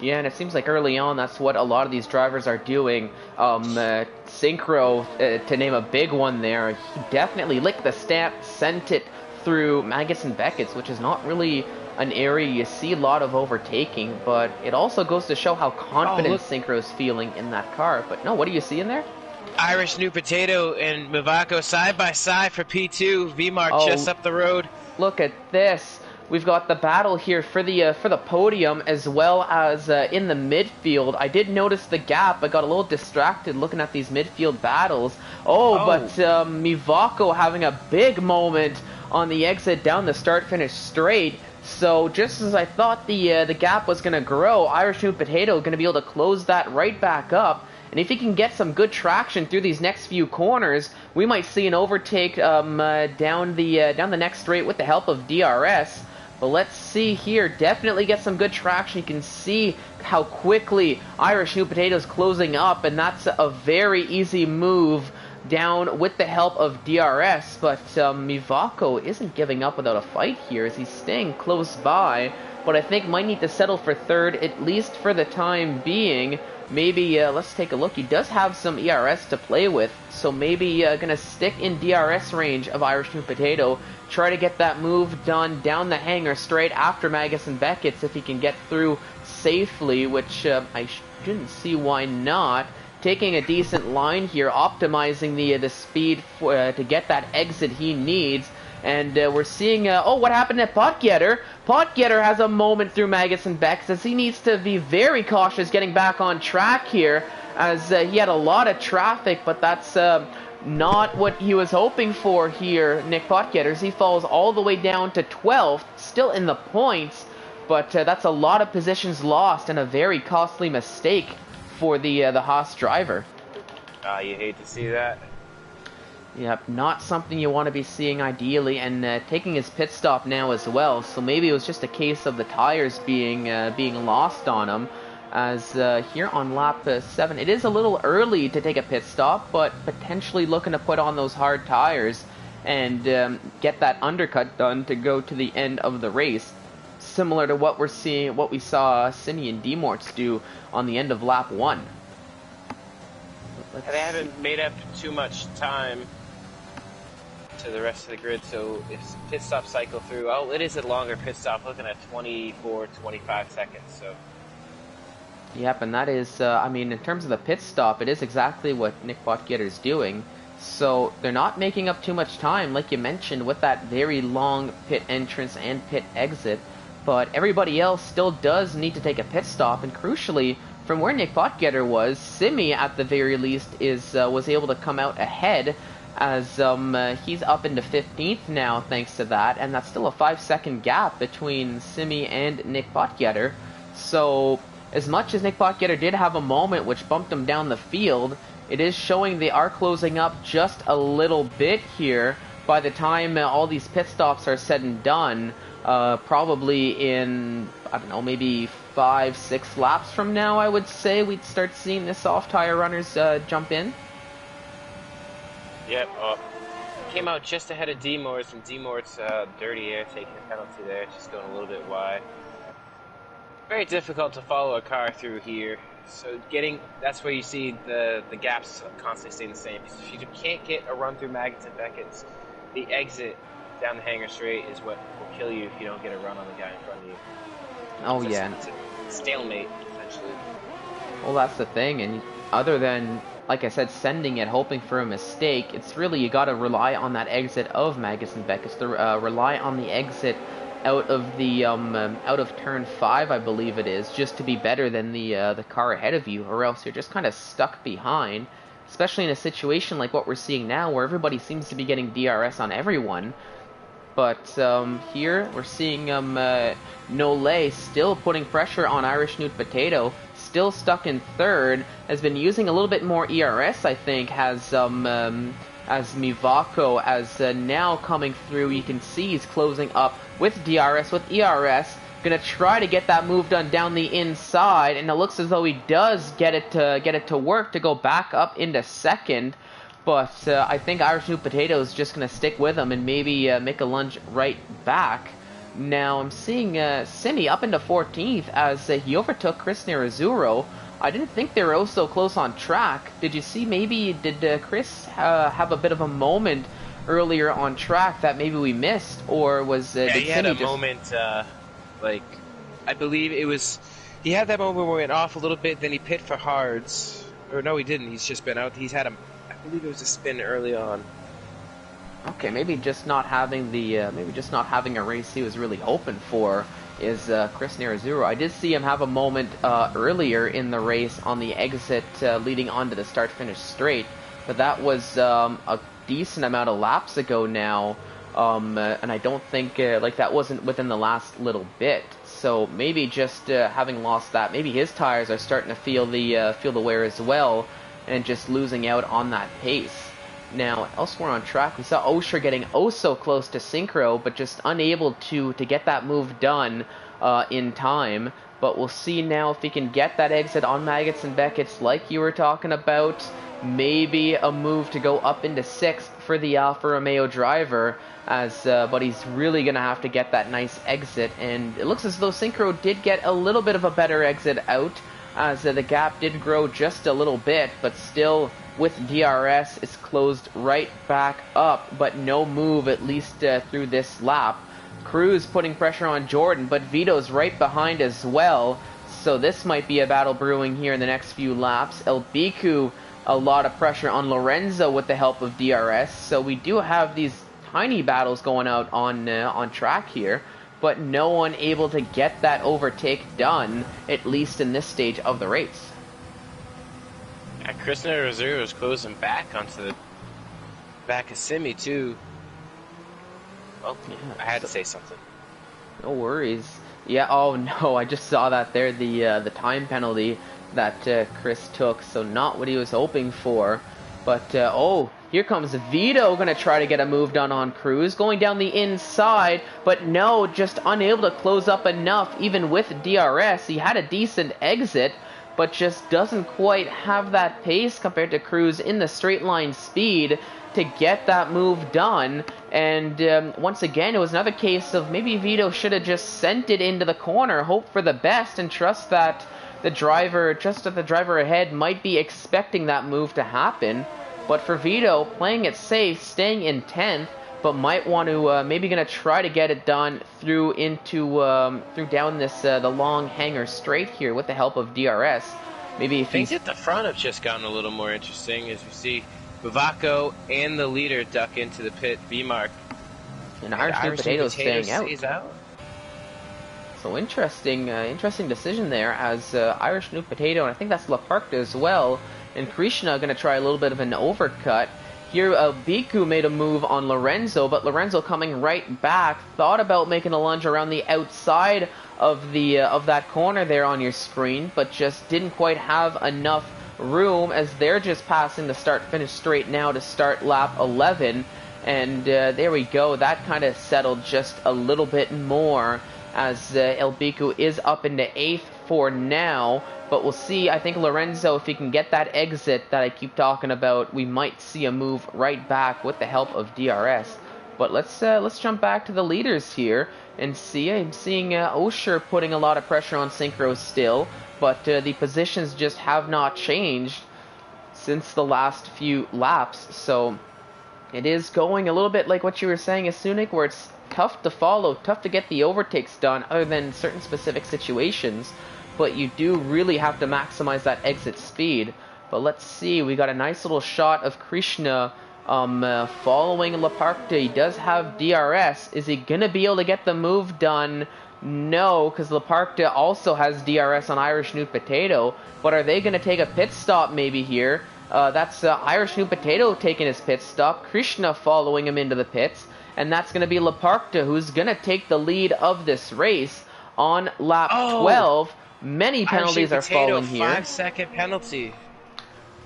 Yeah, and it seems like early on that's what a lot of these drivers are doing. Synchro, to name a big one there, he definitely licked the stamp, sent it through Maggots and Beckett's, which is not really an area you see a lot of overtaking, but it also goes to show how confident Synchro's feeling in that car. But no, what do you see in there? Irish New Potato and Mivako side by side for P2, V-Mark just up the road. Look at this. We've got the battle here for the podium, as well as in the midfield. I did notice the gap. I got a little distracted looking at these midfield battles. But Mivako having a big moment on the exit down the start-finish straight. So just as I thought the gap was going to grow, Irish New Potato going to be able to close that right back up. And if he can get some good traction through these next few corners, we might see an overtake down the next straight with the help of DRS. But let's see here. Definitely get some good traction. You can see how quickly Irish New Potato is closing up, and that's a very easy move down with the help of DRS. But Mivako isn't giving up without a fight here, as he's staying close by. But I think might need to settle for third, at least for the time being. Maybe, let's take a look. He does have some ERS to play with, so maybe going to stick in DRS range of Irish New Potato. Try to get that move done down the hanger straight after Maggots and Beckett's if he can get through safely, which I shouldn't see why not. Taking a decent line here, optimizing the speed to get that exit he needs. And we're seeing, what happened at Potgetter? Potgetter has a moment through Maggots and Becks as he needs to be very cautious getting back on track here, as he had a lot of traffic, but that's not what he was hoping for here, Nick Potgetter, as he falls all the way down to 12th, still in the points, but that's a lot of positions lost and a very costly mistake for the Haas driver. You hate to see that. Yep, not something you want to be seeing ideally, and taking his pit stop now as well. So maybe it was just a case of the tires being lost on him. As here on lap 7, it is a little early to take a pit stop, but potentially looking to put on those hard tires and get that undercut done to go to the end of the race. Similar to what we saw Simi and Demorts do on the end of lap 1. They haven't made up too much time to the rest of the grid, so if pit stop cycle through, oh, it is a longer pit stop, looking at 24, 25 seconds, so. Yep, and that is, I mean, in terms of the pit stop, it is exactly what Nick Botgetter's doing. So they're not making up too much time, like you mentioned, with that very long pit entrance and pit exit. But everybody else still does need to take a pit stop, and crucially, from where Nick Botgetter was, Simi, at the very least, was able to come out ahead, as he's up into 15th now thanks to that, and that's still a 5-second gap between Simi and Nick Botgetter. So as much as Nick Botgetter did have a moment which bumped him down the field, it is showing they are closing up just a little bit here. By the time all these pit stops are said and done, probably in, I don't know, maybe 5-6 laps from now, I would say we'd start seeing the soft tire runners jump in. Yep, came out just ahead of Demorts, and Demorts dirty air, taking a penalty there, just going a little bit wide. Very difficult to follow a car through here. So that's where you see the gaps constantly staying the same. Because if you can't get a run through Maggots and Beckett's, the exit down the hangar straight is what will kill you if you don't get a run on the guy in front of you. Oh yeah. It's a stalemate, essentially. Well, that's the thing, and other than, like I said, sending it, hoping for a mistake, it's really, you gotta rely on that exit of Maggots and Beckett's, to rely on the exit out of the out of turn 5, I believe it is, just to be better than the car ahead of you, or else you're just kind of stuck behind, especially in a situation like what we're seeing now, where everybody seems to be getting DRS on everyone. But here we're seeing Nole still putting pressure on Irish Newt Potato, still stuck in third, has been using a little bit more ERS, I think, as Mivako, as now coming through, you can see he's closing up with DRS, with ERS, gonna try to get that move done down the inside, and it looks as though he does get it to work to go back up into second. But I think Irish New Potato is just going to stick with him and maybe make a lunge right back. Now I'm seeing Simi up into 14th as he overtook Chris Nerazzurro. I didn't think they were oh so close on track. Did you see, did Chris have a bit of a moment earlier on track that maybe we missed? Or was yeah, did he had Simi a just... moment, like, I believe it was, he had that moment where he went off a little bit, then he pit for hards. Or no, he didn't. He's just been out. He's had I believe it was a spin early on. Okay, maybe just not having a race he was really hoping for is Chris Nerazzurro. I did see him have a moment earlier in the race on the exit leading onto the start-finish straight, but that was a decent amount of laps ago now, and I don't think like that wasn't within the last little bit. So maybe just having lost that, maybe his tires are starting to feel the wear as well, and just losing out on that pace. Now, elsewhere on track, we saw Osher getting oh so close to Synchro, but just unable to get that move done in time. But we'll see now if he can get that exit on Maggots and Beckett's like you were talking about. Maybe a move to go up into 6th for the Alfa Romeo driver, but he's really going to have to get that nice exit. And it looks as though Synchro did get a little bit of a better exit out, as the gap did grow just a little bit, but still with DRS it's closed right back up, but no move at least through this lap. Cruz putting pressure on Jordan, but Vito's right behind as well, so this might be a battle brewing here in the next few laps. El Biku, a lot of pressure on Lorenzo with the help of DRS, so we do have these tiny battles going out on track here, but no one able to get that overtake done, at least in this stage of the race. Yeah, Chris Nerazzurro is closing back onto the back of Simi too. Well, yeah, I had to say something. No worries. Yeah, oh no, I just saw that there, the time penalty. that Chris took, so not what he was hoping for. But, oh, here comes Vito, going to try to get a move done on Cruz, going down the inside, but no, just unable to close up enough, even with DRS. He had a decent exit, but just doesn't quite have that pace compared to Cruz in the straight line speed to get that move done. And once again, it was another case of maybe Vito should have just sent it into the corner, hope for the best, and trust that the driver ahead might be expecting that move to happen. But for Vito, playing it safe, staying in 10th, but might want to maybe going to try to get it done through down this the long hanger straight here with the help of DRS. Maybe if things at the front have just gotten a little more interesting as you see Bavacco and the leader duck into the pit. V-Mark and Irish New Potato staying out. So interesting decision there as Irish New Potato, and I think that's Laparkta as well, and Krishna going to try a little bit of an overcut. Here, Biku made a move on Lorenzo, but Lorenzo coming right back, thought about making a lunge around the outside of that corner there on your screen, but just didn't quite have enough room as they're just passing the start-finish straight now to start lap 11. And there we go, that kind of settled just a little bit more as El Biku is up into 8th for now. But we'll see, I think Lorenzo, if he can get that exit that I keep talking about, we might see a move right back with the help of DRS. But let's jump back to the leaders here and see. I'm seeing Osher putting a lot of pressure on Synchro still, but the positions just have not changed since the last few laps. So it is going a little bit like what you were saying, Asunik, where it's tough to follow, tough to get the overtakes done other than certain specific situations. But you do really have to maximize that exit speed. But let's see, we got a nice little shot of Krishna following Laparkta. He does have DRS. Is he going to be able to get the move done? No, because Laparkta also has DRS on Irish New Potato. But are they going to take a pit stop maybe here? That's Irish New Potato taking his pit stop. Krishna following him into the pits. And that's going to be Laparkta, who's going to take the lead of this race on lap 12. Many penalties are falling here. 5-second penalty.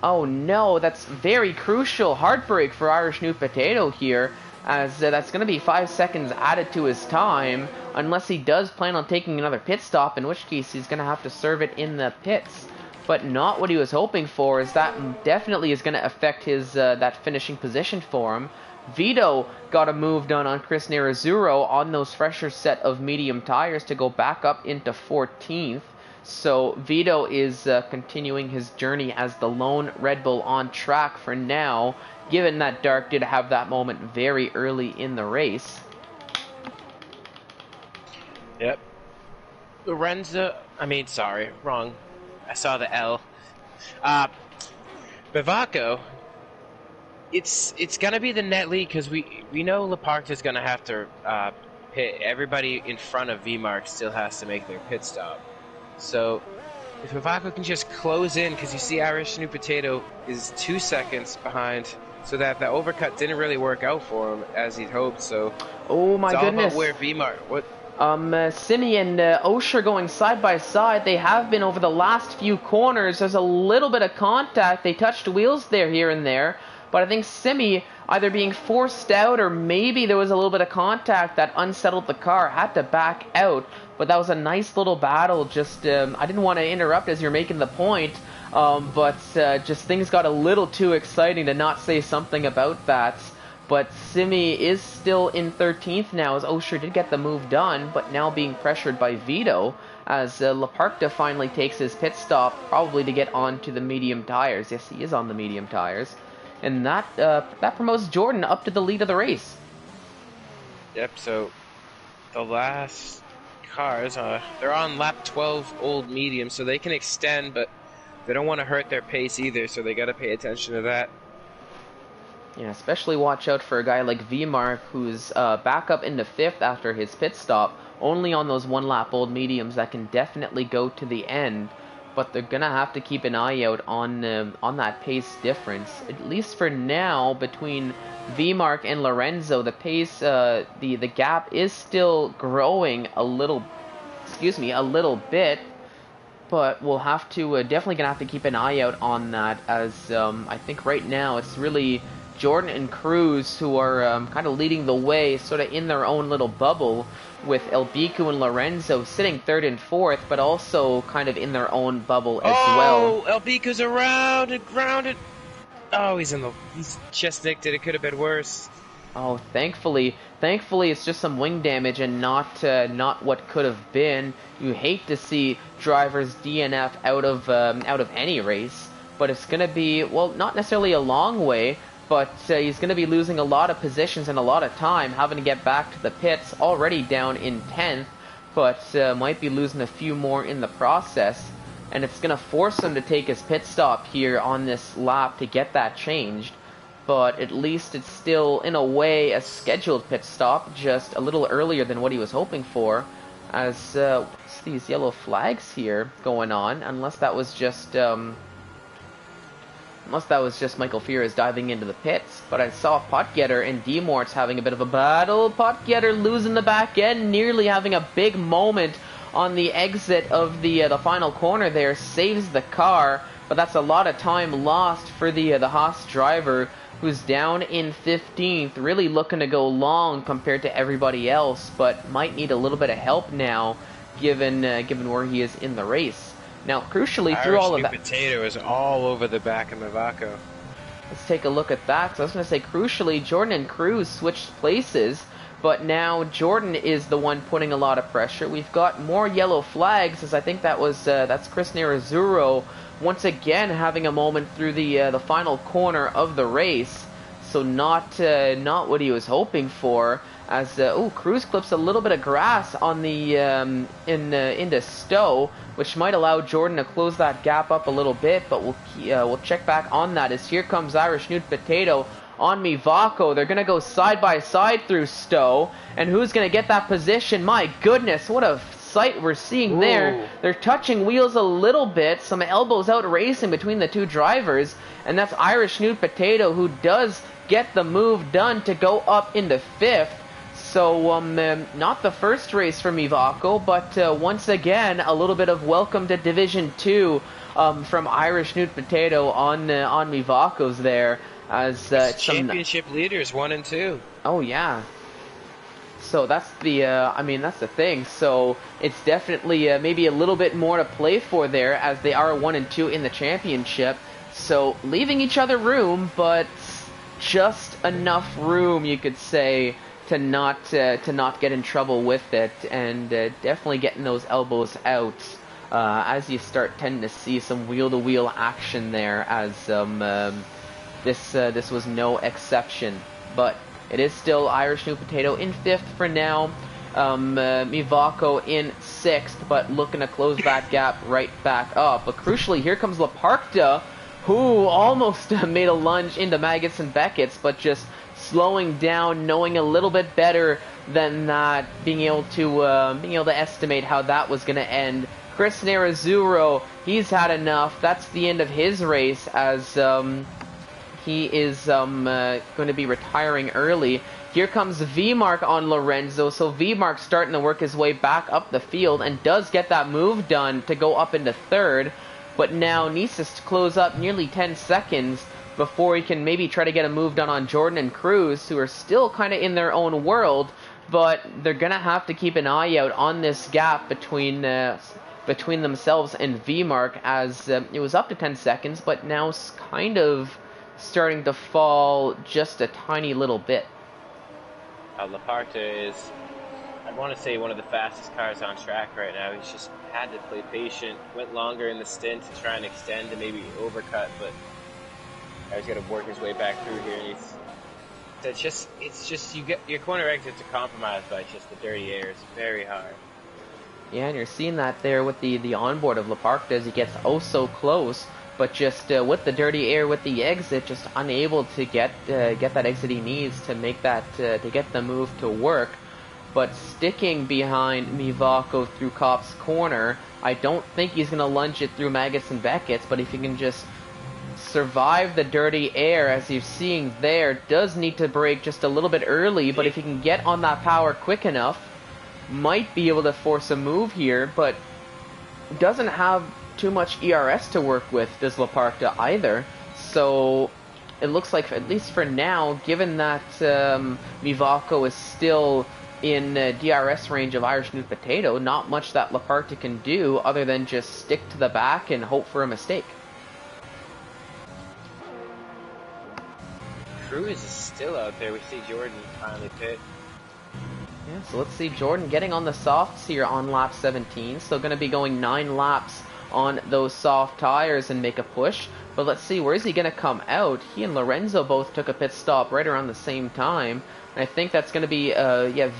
Oh no, that's very crucial. Heartbreak for Irish New Potato here, as that's going to be 5 seconds added to his time, unless he does plan on taking another pit stop, in which case he's going to have to serve it in the pits. But not what he was hoping for, as that definitely is going to affect his that finishing position for him. Vito got a move done on Chris Nerazzurro on those fresher set of medium tires to go back up into 14th. So Vito is continuing his journey as the lone Red Bull on track for now, given that Dark did have that moment very early in the race. Yep. Lorenzo, wrong. I saw the L. Bavacco, it's going to be the net lead because we know Laparkta is going to have to pit. Everybody in front of V-Mark still has to make their pit stop. So if Bavacco can just close in, because you see Irish New Potato is 2 seconds behind, so that the overcut didn't really work out for him as he'd hoped. So oh my it's goodness, all about where V-Mark. What? Simi and Osher going side by side. They have been over the last few corners. There's a little bit of contact. They touched wheels there, here and there. But I think Simi, either being forced out or maybe there was a little bit of contact that unsettled the car, had to back out. But that was a nice little battle. Just I didn't want to interrupt as you're making the point, but just things got a little too exciting to not say something about that. But Simi is still in 13th now, as Osher did get the move done, but now being pressured by Vito, as Laparkta finally takes his pit stop, probably to get onto the medium tires. Yes, he is on the medium tires. And that promotes Jordan up to the lead of the race. Yep, so the last cars, they're on lap 12 old medium, so they can extend, but they don't want to hurt their pace either, so they got to pay attention to that. Yeah, especially watch out for a guy like V-Mark, who's back up into 5th after his pit stop, only on those 1 lap old mediums that can definitely go to the end. But they're going to have to keep an eye out on that pace difference. At least for now, between V-Mark and Lorenzo, the pace, the gap is still growing a little bit. but we'll have to definitely gonna have to keep an eye out on that, as I think right now it's really Jordan and Cruz who are kind of leading the way, sort of in their own little bubble, with Elbiku and Lorenzo sitting third and fourth, but also kind of in their own bubble as well. Oh, Elbiku's around and grounded. Oh, he's just nicked it. It could have been worse. Oh, thankfully it's just some wing damage and not what could have been. You hate to see drivers DNF out of any race, but it's gonna be, well, not necessarily a long way, but he's gonna be losing a lot of positions and a lot of time, having to get back to the pits, already down in 10th, but might be losing a few more in the process, and it's gonna force him to take his pit stop here on this lap to get that changed. But at least it's still, in a way, a scheduled pit stop, just a little earlier than what he was hoping for, as what's these yellow flags here going on, unless that was just Michael Fierez diving into the pits. But I saw Potgetter and D-Morts having a bit of a battle. Potgetter losing the back end, nearly having a big moment on the exit of the final corner there, saves the car, but that's a lot of time lost for the Haas driver, who's down in 15th, really looking to go long compared to everybody else, but might need a little bit of help now, given where he is in the race. Now, crucially, through all of that, Potato is all over the back of Mivako. Let's take a look at that. So I was going to say, crucially, Jordan and Cruz switched places, but now Jordan is the one putting a lot of pressure. We've got more yellow flags, as I think that's Chris Nerazzurro once again having a moment through the final corner of the race. So not what he was hoping for. As Cruz clips a little bit of grass on the into Stowe, which might allow Jordan to close that gap up a little bit. But we'll check back on that, as here comes Irish Nude Potato on Mivako. They're gonna go side by side through Stowe, and who's gonna get that position? My goodness, what a sight we're seeing there. They're touching wheels a little bit, some elbows out racing between the two drivers, and that's Irish Nude Potato, who does get the move done to go up into 5th. So not the first race for Mivako, but once again a little bit of welcome to Division 2 from Irish Nude Potato on Mivako's there, as championship leaders 1 and 2. Oh yeah. So that's that's the thing. So it's definitely maybe a little bit more to play for there, as they are 1 and 2 in the championship. So leaving each other room, but just enough room, you could say, to not get in trouble with it, and definitely getting those elbows out as you start tending to see some wheel-to-wheel action there, as this was no exception. But it is still Irish New Potato in 5th for now. Mivako in 6th, but looking to close that gap right back up. But crucially, here comes Laparta, who almost made a lunge into Maggots and Beckett's, but just slowing down, knowing a little bit better than that, being able to estimate how that was going to end. Chris Nerazzurro, he's had enough. That's the end of his race, as he is going to be retiring early. Here comes V-Mark on Lorenzo, so V-Mark starting to work his way back up the field, and does get that move done to go up into 3rd, but now needs to close up nearly 10 seconds before he can maybe try to get a move done on Jordan and Cruz, who are still kind of in their own world, but they're going to have to keep an eye out on this gap between themselves and V-Mark, as it was up to 10 seconds, but now kind of starting to fall just a tiny little bit. Laparta is, I want to say, one of the fastest cars on track right now. He's just had to play patient, went longer in the stint to try and extend to maybe overcut, but he's got to work his way back through here. And it's just you get your corner exits are compromised by just the dirty air. It's very hard. Yeah, and you're seeing that there with the onboard of Laparta as he gets oh so close, but just with the dirty air, with the exit, just unable to get that exit he needs to make that to get the move to work. But sticking behind Mivako through Kopp's corner, I don't think he's going to lunge it through Maggots and Beckett's, but if he can just survive the dirty air, as you're seeing there, does need to brake just a little bit early, but if he can get on that power quick enough, might be able to force a move here, but doesn't have too much ERS to work with, does Laparta either. So it looks like, at least for now, given that Mivako is still in DRS range of Irish New Potato, not much that Laparta can do other than just stick to the back and hope for a mistake. Cruz is still out there. We see Jordan finally pit. Yeah, so let's see Jordan getting on the softs here on lap 17. Still going to be going 9 laps on those soft tires and make a push. But let's see, where is he going to come out? He and Lorenzo both took a pit stop right around the same time. And I think that's going to be,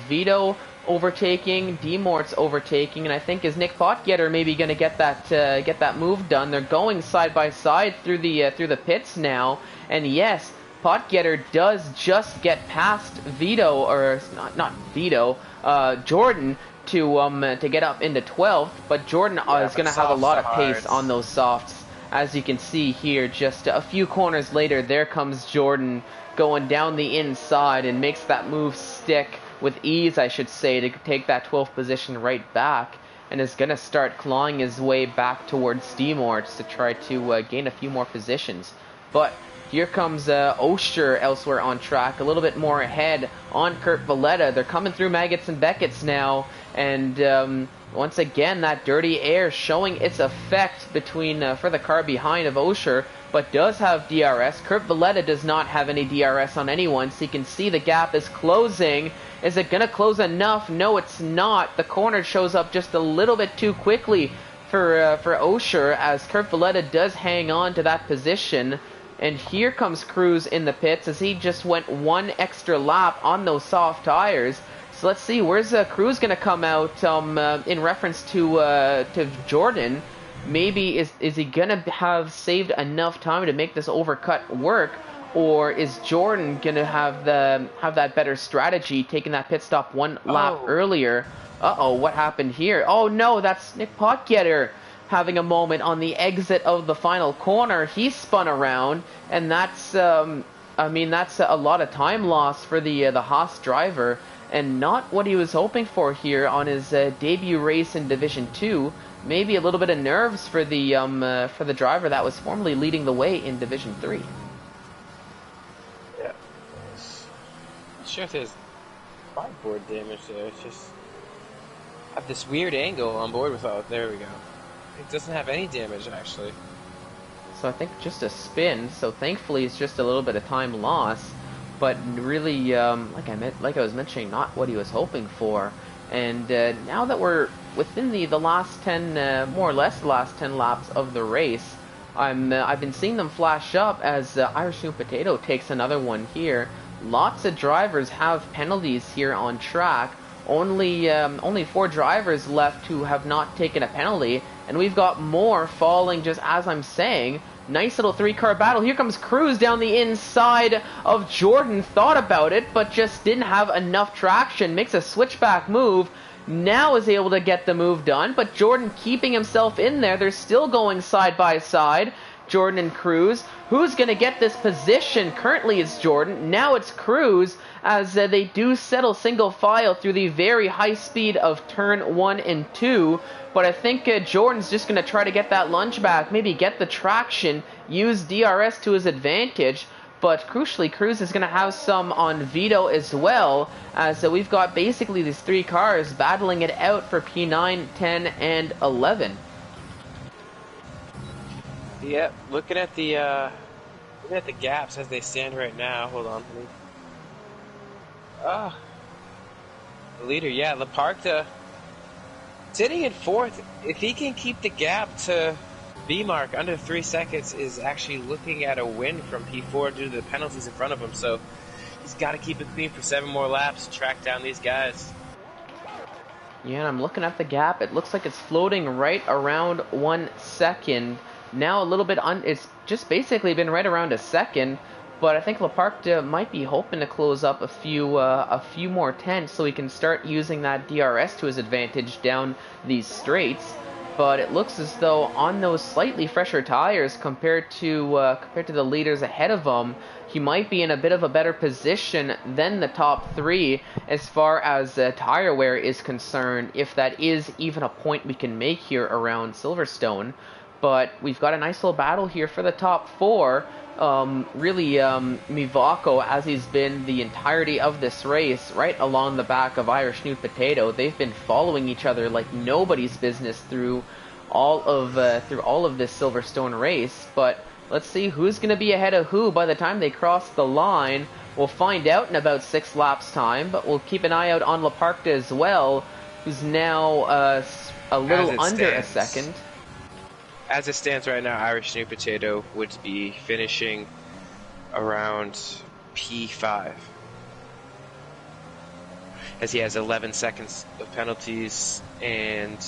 Vito overtaking, D-Mort's overtaking, and I think is Nick Potgetter maybe going to get that move done. They're going side by side through the pits now, and yes, Potgetter does just get past Vito, or not Vito, Jordan to get up into 12th, but Jordan is going to have a lot of pace on those softs. As you can see here, just a few corners later, there comes Jordan going down the inside and makes that move stick with ease, I should say, to take that 12th position right back, and is going to start clawing his way back towards D-Morts to try to gain a few more positions. But here comes Osher elsewhere on track, a little bit more ahead on Kurt Valletta. They're coming through Maggots and Beckett's now, and once again, that dirty air showing its effect between for the car behind of Osher, but does have DRS. Kurt Valletta does not have any DRS on anyone, so you can see the gap is closing. Is it going to close enough? No, it's not. The corner shows up just a little bit too quickly for Osher, as Kurt Valletta does hang on to that position. And here comes Cruz in the pits as he just went one extra lap on those soft tires. So let's see, where's Cruz going to come out in reference to Jordan? Maybe is he going to have saved enough time to make this overcut work? Or is Jordan going to have that better strategy, taking that pit stop one lap earlier? Uh-oh, what happened here? Oh no, that's Nick Potgetter having a moment on the exit of the final corner. He spun around, and that's that's a lot of time loss for the Haas driver, and not what he was hoping for here on his debut race in Division 2. Maybe a little bit of nerves for the driver that was formerly leading the way in Division 3. Yeah. Not sure if there's board damage there. It's just have this weird angle on board with all. There we go. It doesn't have any damage, actually. So I think just a spin, so thankfully it's just a little bit of time loss, but really, like I was mentioning, not what he was hoping for. And now that we're within the last 10, more or less the last 10 laps of the race, I've been seeing them flash up as Irish New Potato takes another one here. Lots of drivers have penalties here on track. Only 4 drivers left who have not taken a penalty, and we've got more falling just as I'm saying. Nice little 3-car battle. Here comes Cruz down the inside of Jordan. Thought about it, but just didn't have enough traction. Makes a switchback move. Now is able to get the move done, but Jordan keeping himself in there. They're still going side by side, Jordan and Cruz. Who's going to get this position? Currently it's Jordan. Now it's Cruz, as they do settle single file through the very high speed of turn 1 and 2. But I think Jordan's just going to try to get that lunge back, maybe get the traction, use DRS to his advantage. But crucially, Cruz is going to have some on Vito as well, as we've got basically these 3 cars battling it out for P9, 10, and 11. Yeah, looking at the gaps as they stand right now. Hold on. The leader, yeah, Laparta sitting in 4th. If he can keep the gap to B-Mark under 3 seconds, is actually looking at a win from P4 due to the penalties in front of him. So he's got to keep it clean for 7 more laps to track down these guys. Yeah, and I'm looking at the gap. It looks like it's floating right around 1 second. Now a little bit it's just basically been right around a second, but I think Laparta might be hoping to close up a few more tenths so he can start using that DRS to his advantage down these straights. But it looks as though on those slightly fresher tires compared to the leaders ahead of him, he might be in a bit of a better position than the top 3 as far as tire wear is concerned, if that is even a point we can make here around Silverstone. But we've got a nice little battle here for the top 4. Mivako, as he's been the entirety of this race, right along the back of Irish New Potato, they've been following each other like nobody's business through all of this Silverstone race. But let's see who's going to be ahead of who by the time they cross the line. We'll find out in about 6 laps time, but we'll keep an eye out on Laparta as well, who's now a little under a second. As it stands right now, Irish New Potato would be finishing around P5. As he has 11 seconds of penalties, and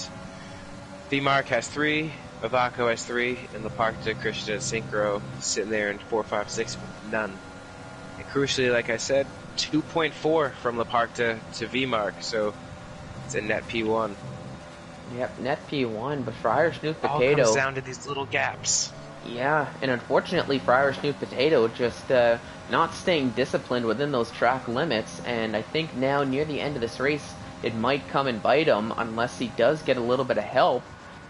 V-Mark has 3, Mivako has 3, and Laparta, Christian, and Synchro sitting there in 4, 5, 6 with none. And crucially, like I said, 2.4 from Laparta to V-Mark, so it's a net P1. Yep, net P1, but for Irish New Potato... It all comes down to these little gaps. Yeah, and unfortunately for Irish New Potato, just not staying disciplined within those track limits, and I think now near the end of this race, it might come and bite him unless he does get a little bit of help.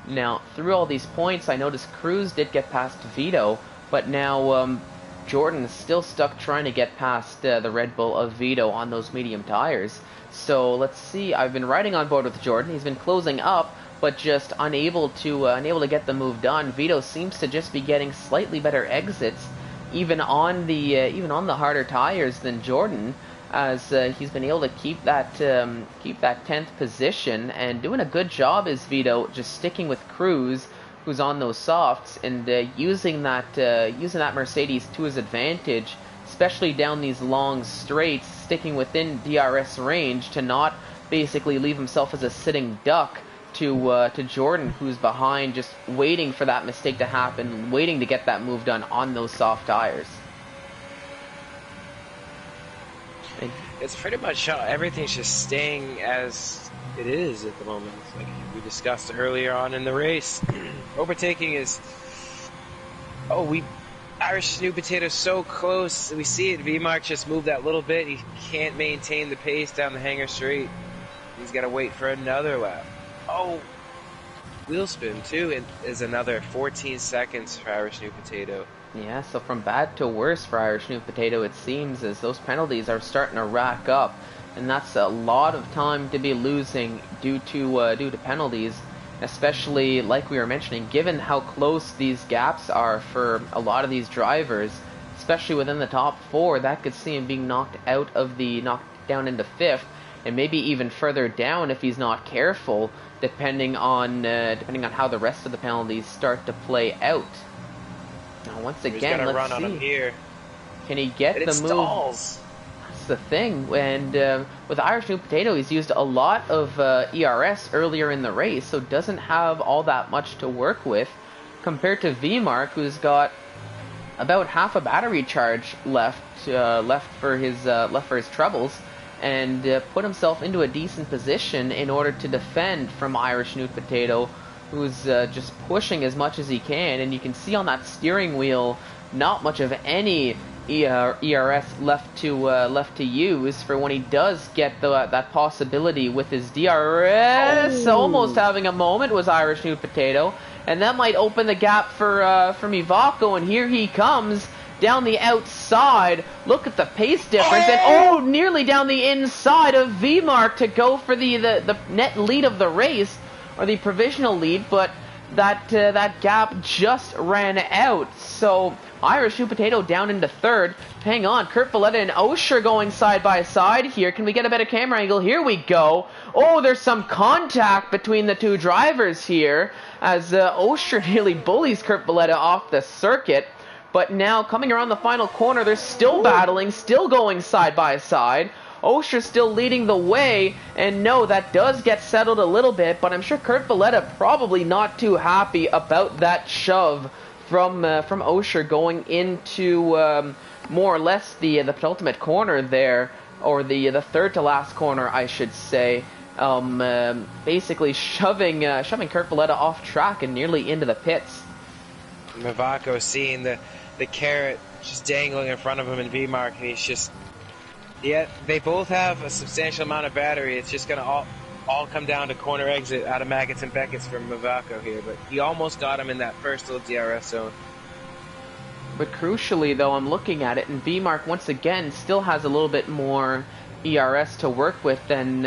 Now, through all these points, I noticed Cruz did get past Vito, but now Jordan is still stuck trying to get past the Red Bull of Vito on those medium tires. So let's see. I've been riding on board with Jordan. He's been closing up, but just unable to get the move done. Vito seems to just be getting slightly better exits, even on the harder tires than Jordan, as he's been able to keep that 10th position and doing a good job. Is Vito just sticking with Cruz, who's on those softs, and using that Mercedes to his advantage, especially down these long straights, sticking within DRS range to not basically leave himself as a sitting duck to Jordan, who's behind, just waiting for that mistake to happen, waiting to get that move done on those soft tires. It's pretty much everything's just staying as it is at the moment. Like we discussed earlier on in the race, overtaking is... Irish New Potato so close. We see it. V-Mark just moved that little bit. He can't maintain the pace down the Hangar Straight. He's got to wait for another lap. Oh, wheel spin too. It is another 14 seconds for Irish New Potato. Yeah, so from bad to worse for Irish New Potato, it seems, as those penalties are starting to rack up, and that's a lot of time to be losing due to penalties. Especially, like we were mentioning, given how close these gaps are for a lot of these drivers, especially within the top 4, that could see him being knocked down into 5th, and maybe even further down if he's not careful, depending on how the rest of the penalties start to play out. Now, once again, let's run see. On him here. Can he get the move? Stalls. That's the thing, and with Irish New Potato, he's used a lot of ERS earlier in the race, so doesn't have all that much to work with, compared to V-Mark, who's got about half a battery charge left for his troubles, and put himself into a decent position in order to defend from Irish New Potato, who's just pushing as much as he can, and you can see on that steering wheel not much of any ERS left to use for when he does get that possibility with his DRS. Almost having a moment was Irish New Potato, and that might open the gap for Mivako, and here he comes down the outside. Look at the pace difference, and nearly down the inside of V-Mark to go for the net lead of the race, or the provisional lead, but that gap just ran out. So Irish New Potato down into 3rd. Hang on, Kurt Valletta and Osher going side by side here. Can we get a better camera angle? Here we go. Oh, there's some contact between the two drivers here, as Osher nearly bullies Kurt Valletta off the circuit. But now, coming around the final corner, they're still battling, still going side by side. Osher still leading the way, and no, that does get settled a little bit, but I'm sure Kurt Valletta probably not too happy about that shove from Osher going into more or less the penultimate corner there, or the 3rd to last corner, I should say. Basically shoving Kurt Valletta off track and nearly into the pits. Mivako seeing the carrot just dangling in front of him in V-Mark, and he's just... Yeah, they both have a substantial amount of battery. It's just going to all all come down to corner exit out of Maggots and Beckett's from Mavako here, but he almost got him in that first little DRS zone. But crucially, though, I'm looking at it, and VMark once again still has a little bit more ERS to work with than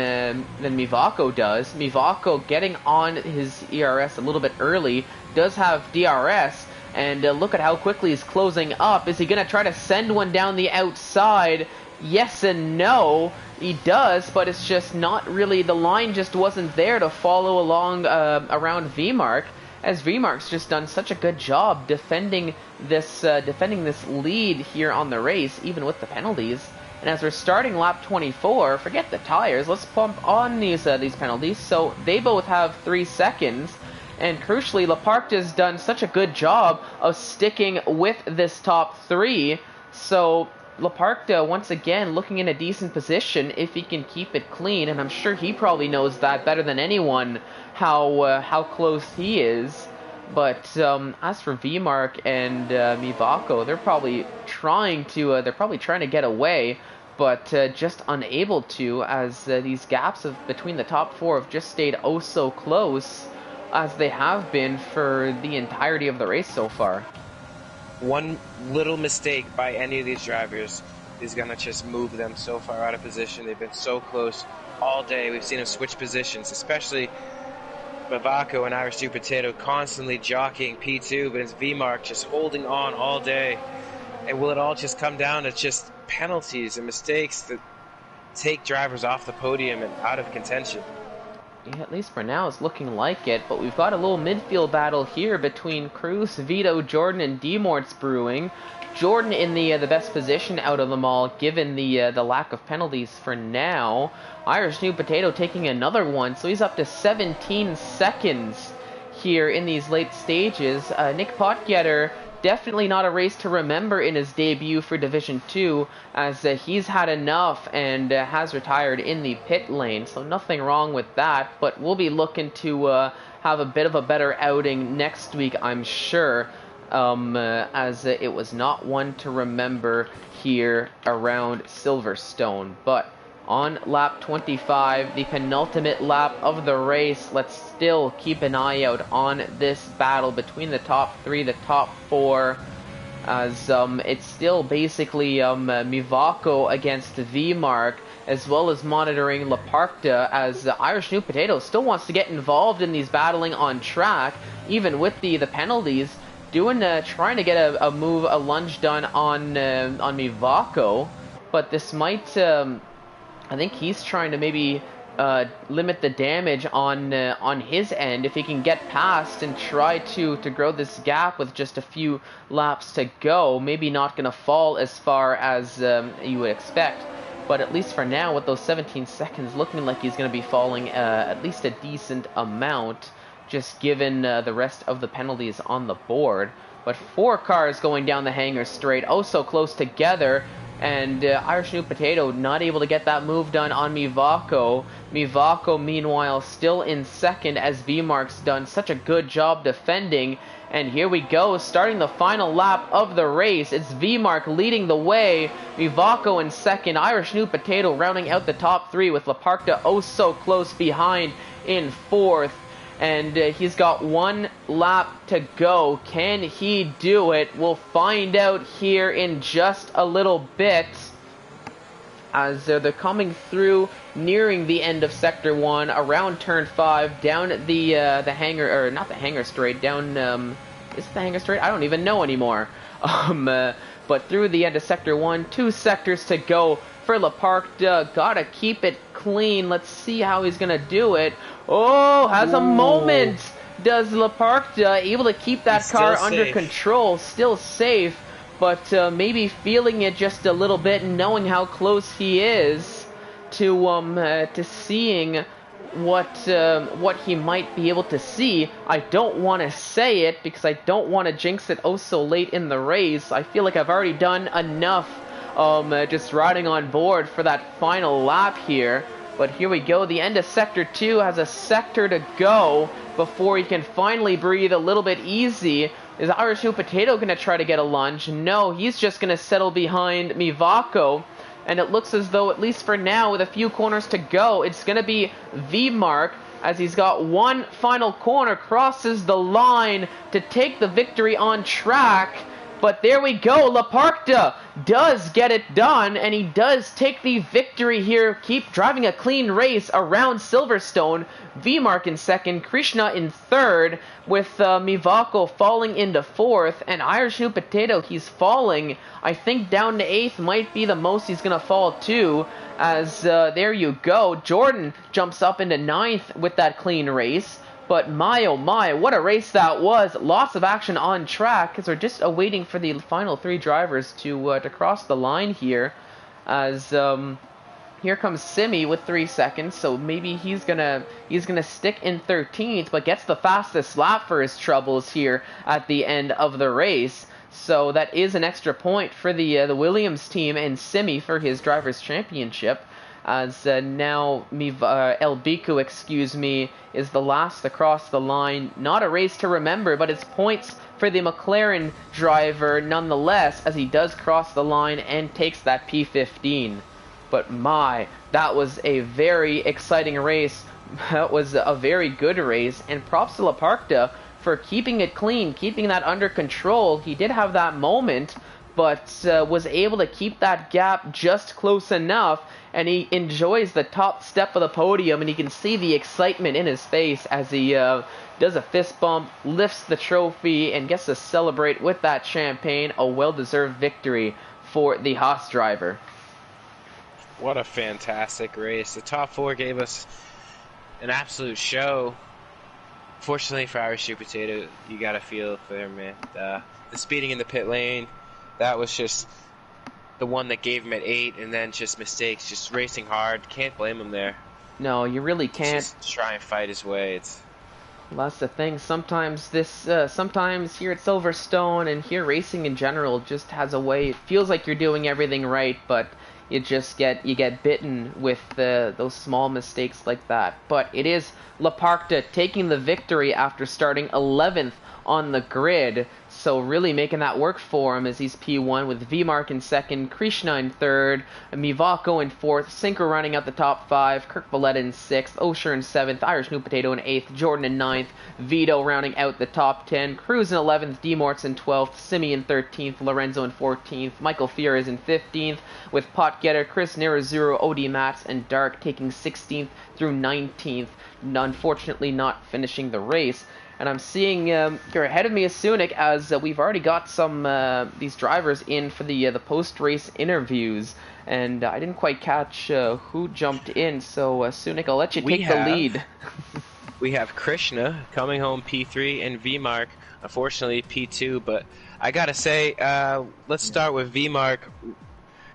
Mivako does. Mivako getting on his ERS a little bit early, does have DRS, and look at how quickly he's closing up. Is he going to try to send one down the outside? Yes and no. He does, but it's just not really, the line just wasn't there to follow along around VMark, as VMark's just done such a good job defending this lead here on the race, even with the penalties. And as we're starting lap 24, forget the tires, let's pump on these penalties. So they both have 3 seconds, and crucially, Laparque has done such a good job of sticking with this top 3. So Laparque, once again, looking in a decent position if he can keep it clean, and I'm sure he probably knows that better than anyone, how close he is. But as for VMark and Mivako, they're probably trying to get away, but just unable to, as these gaps between the top 4 have just stayed oh so close, as they have been for the entirety of the race so far. One little mistake by any of these drivers is going to just move them so far out of position. They've been so close all day. We've seen them switch positions, especially Mavako and Irish Stew Potato constantly jockeying P2, but it's VMark just holding on all day. And will it all just come down to just penalties and mistakes that take drivers off the podium and out of contention? Yeah, at least for now it's looking like it, but we've got a little midfield battle here between Cruz, Vito, Jordan, and D-Morts brewing. Jordan in the best position out of them all, given the lack of penalties for now. Irish New Potato taking another one, so he's up to 17 seconds here in these late stages. Nick Potgetter, definitely not a race to remember in his debut for Division 2, as he's had enough and has retired in the pit lane, so nothing wrong with that, but we'll be looking to have a bit of a better outing next week, I'm sure, as it was not one to remember here around Silverstone. But on lap 25, the penultimate lap of the race, let's still keep an eye out on this battle between the top 3, the top 4, as it's still basically Mivako against VMark, as well as monitoring Laparque, as Irish New Potato still wants to get involved in these battling on track, even with the penalties, trying to get a lunge done on Mivako, but this might, I think he's trying to maybe limit the damage on his end if he can get past and try to grow this gap with just a few laps to go. Maybe not going to fall as far as you would expect, but at least for now, with those 17 seconds, looking like he's going to be falling at least a decent amount, just given the rest of the penalties on the board. But 4 cars going down the hangar straight, oh so close together, and Irish New Potato not able to get that move done on Mivako. Mivako, meanwhile, still in second, as VMark's done such a good job defending. And here we go, starting the final lap of the race. It's VMark leading the way, Mivako in second, Irish New Potato rounding out the top 3, with Laparque oh so close behind in 4th. And he's got 1 lap to go. Can he do it? We'll find out here in just a little bit, as they're coming through, nearing the end of Sector 1, around Turn 5, down the hangar, or not the hangar straight, down, is it the hangar straight? I don't even know anymore. But through the end of Sector 1, 2 sectors to go for Laparque. Gotta keep it clean. Let's see how he's gonna do it. Oh, has a moment. Does Laparque able to keep that car under control, still safe, but maybe feeling it just a little bit, knowing how close he is to seeing what he might be able to see. I don't want to say it because I don't want to jinx it oh so late in the race. I feel like I've already done enough just riding on board for that final lap here. But here we go, the end of Sector 2 has a sector to go before he can finally breathe a little bit easy. Is Irish New Potato going to try to get a lunge? No, he's just going to settle behind Mivako. and it looks as though, at least for now, with a few corners to go, it's going to be V-Mark, as he's got one final corner, crosses the line to take the victory on track. But there we go, Laparta does get it done, and he does take the victory here, keep driving a clean race around Silverstone. V-Mark in second, Krishna in third, with Mivako falling into fourth, and Irish New Potato, he's falling, I think down to eighth might be the most he's going to fall to, as there you go, Jordan jumps up into ninth with that clean race. But my oh my, what a race that was. Lots of action on track, because we're just awaiting for the final three drivers to cross the line here. As here comes Simi with 3 seconds, so maybe he's gonna stick in 13th, but gets the fastest lap for his troubles here at the end of the race. So that is an extra point for the Williams team, and Simi for his Drivers' Championship. As now El Biku, is the last to cross the line. Not a race to remember, but it's points for the McLaren driver nonetheless, as he does cross the line and takes that P15. But my, that was a very exciting race. That was a very good race, and props to Laparta for keeping it clean, keeping that under control. He did have that moment, but was able to keep that gap just close enough, and he enjoys the top step of the podium, and you can see the excitement in his face as he does a fist bump, lifts the trophy, and gets to celebrate with that champagne. A well-deserved victory for the Haas driver. What a fantastic race. The top four gave us an absolute show. Fortunately for Irish New Potato, you gotta feel for him, man. The speeding in the pit lane, that was just the one that gave him at 8, and then just mistakes, just racing hard. Can't blame him there. No, you really can't. Just try and fight his way. Well, that's the thing. Sometimes sometimes here at Silverstone and here racing in general just has a way. It feels like you're doing everything right, but you get bitten with those small mistakes like that. But it is Laparta taking the victory after starting 11th on the grid. So really making that work for him as he's P1 with V-Mark in second, Krishna in third, Mivako in fourth, Sinker running out the top 5, Kirk Valletta in sixth, Osher in seventh, Irish New Potato in eighth, Jordan in ninth, Vito rounding out the top 10, Cruz in 11th, D-Morts in 12th, Simi in 13th, Lorenzo in 14th, Michael Fier in 15th, with Pot Getter, Chris Nerazuro, OD Mats, and Dark taking 16th through 19th, unfortunately not finishing the race. And I'm seeing here ahead of me is Sunik, as we've already got some these drivers in for the post-race interviews, and I didn't quite catch who jumped in. So Sunik, I'll let you take the lead. We have Krishna coming home P3 and V-Mark, unfortunately P2. But I gotta say, let's start with V-Mark.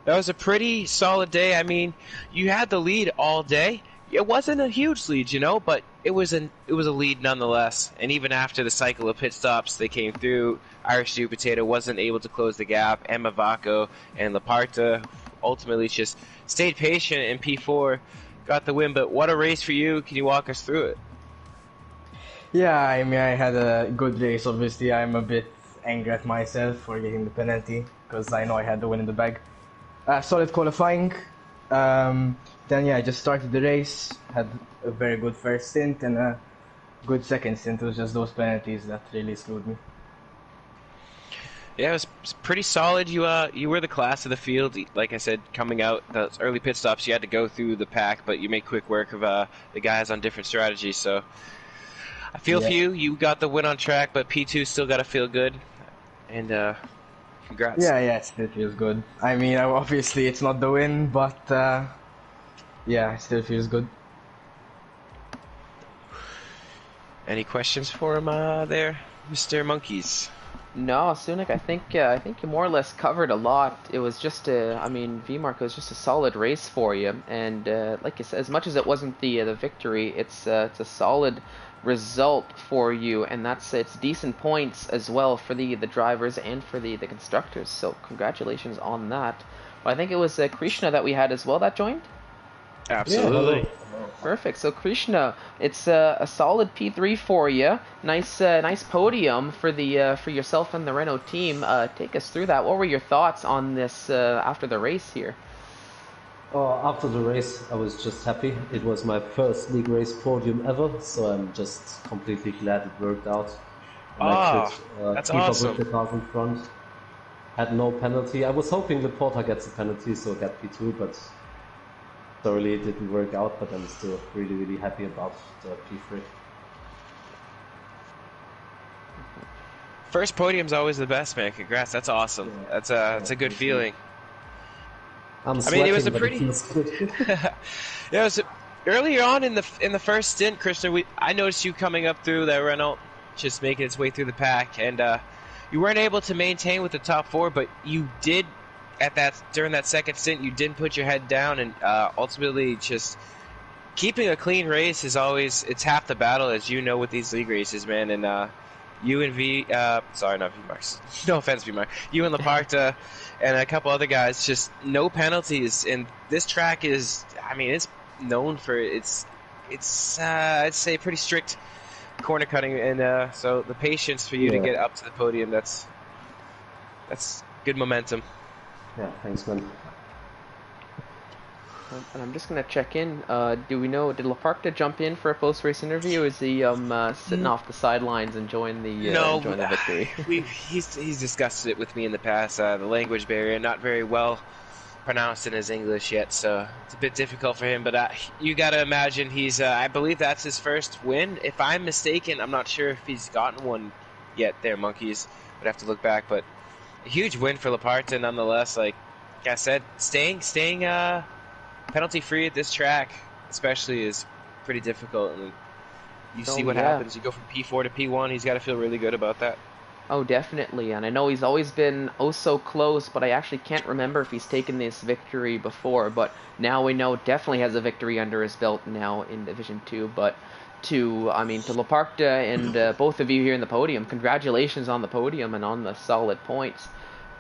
That was a pretty solid day. I mean, you had the lead all day. It wasn't a huge lead, but it was a lead nonetheless. And even after the cycle of pit stops, they came through. Irish New Potato wasn't able to close the gap. And Mivako and Laparta ultimately just stayed patient, and P4 got the win. But what a race for you. Can you walk us through it? Yeah, I mean, I had a good race. Obviously, I'm a bit angry at myself for getting the penalty, because I know I had the win in the bag. Solid qualifying. Then yeah, I just started the race, had a very good first stint and a good second stint. It was just those penalties that really screwed me. Yeah, it was pretty solid. You were the class of the field. Like I said, coming out, those early pit stops, you had to go through the pack, but you made quick work of the guys on different strategies. So I feel for you. You got the win on track, but P2 still got to feel good. And congrats. Yeah, it still feels good. I mean, obviously it's not the win, but yeah, it still feels good. Any questions for him there, Mr. Monkeys? No, Sunik, I think you more or less covered a lot. It was just V-Mark was just a solid race for you, and like you said, as much as it wasn't the victory, it's a solid result for you, and it's decent points as well for the drivers and for the constructors. So congratulations on that. Well, I think it was Krishna that we had as well that joined. Absolutely. Yeah, perfect. So Krishna, it's a solid P3 for you. Nice podium for yourself and the Renault team. Take us through that. What were your thoughts on this after the race here? After the race, I was just happy. It was my first league race podium ever, so I'm just completely glad it worked out. And I could Oh, that's keep up with awesome. the cars in front. Had no penalty. I was hoping Laporta gets a penalty, so get P2, but thoroughly it didn't work out. But I'm still really, really happy about the P3. First podium's always the best, man. Congrats. That's awesome. Yeah, That's a good thank you. feeling. I'm I mean, it was sweating, a but it pretty. feels good. Yeah, it was earlier on in the first stint, Christian. I noticed you coming up through that Renault, just making its way through the pack, and you weren't able to maintain with the top four, but you did at that during that second stint. You didn't put your head down, and ultimately just keeping a clean race is always it's half the battle, as you know, with these league races, man. And you and sorry, not V Max. No offense, V Max. You and Laparta and a couple other guys, just no penalties. And this track is, I mean, it's known for it's I'd say pretty strict corner cutting, and so the patience for you to Yeah, get up to the podium, that's good momentum. yeah, thanks, man. And I'm just gonna check in. Do we know? Did Laparta jump in for a post-race interview? Or is he sitting off the sidelines enjoying No, the victory? he's discussed it with me in the past. The language barrier, not very well pronounced in his English yet, so it's a bit difficult for him. But you got to imagine he's. I believe that's his first win. If I'm mistaken, I'm not sure if he's gotten one yet. There, monkeys. Would have to look back, but a huge win for Laparta nonetheless. Like I said, staying penalty free at this track, especially, is pretty difficult. And you see Oh what yeah. happens. You go from P4 to P1. He's got to feel really good about that. Oh, definitely. And I know he's always been oh so close, but I actually can't remember if he's taken this victory before. But now we know definitely has a victory under his belt now in Division 2. But to Laparta and both of you here in the podium, congratulations on the podium and on the solid points.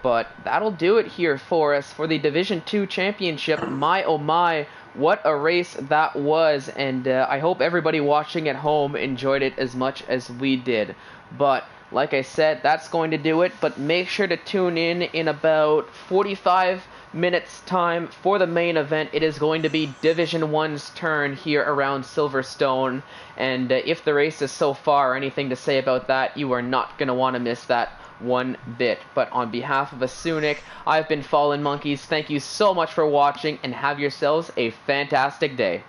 But that'll do it here for us for the Division 2 Championship. My oh my, what a race that was. And I hope everybody watching at home enjoyed it as much as we did. But like I said, that's going to do it. But make sure to tune in about 45 minutes time for the main event. It is going to be Division 1's turn here around Silverstone. And if the race is so far or anything to say about that, you are not going to want to miss that one bit. But on behalf of Asunic, I've been Fallen Monkeys. Thank you so much for watching and have yourselves a fantastic day.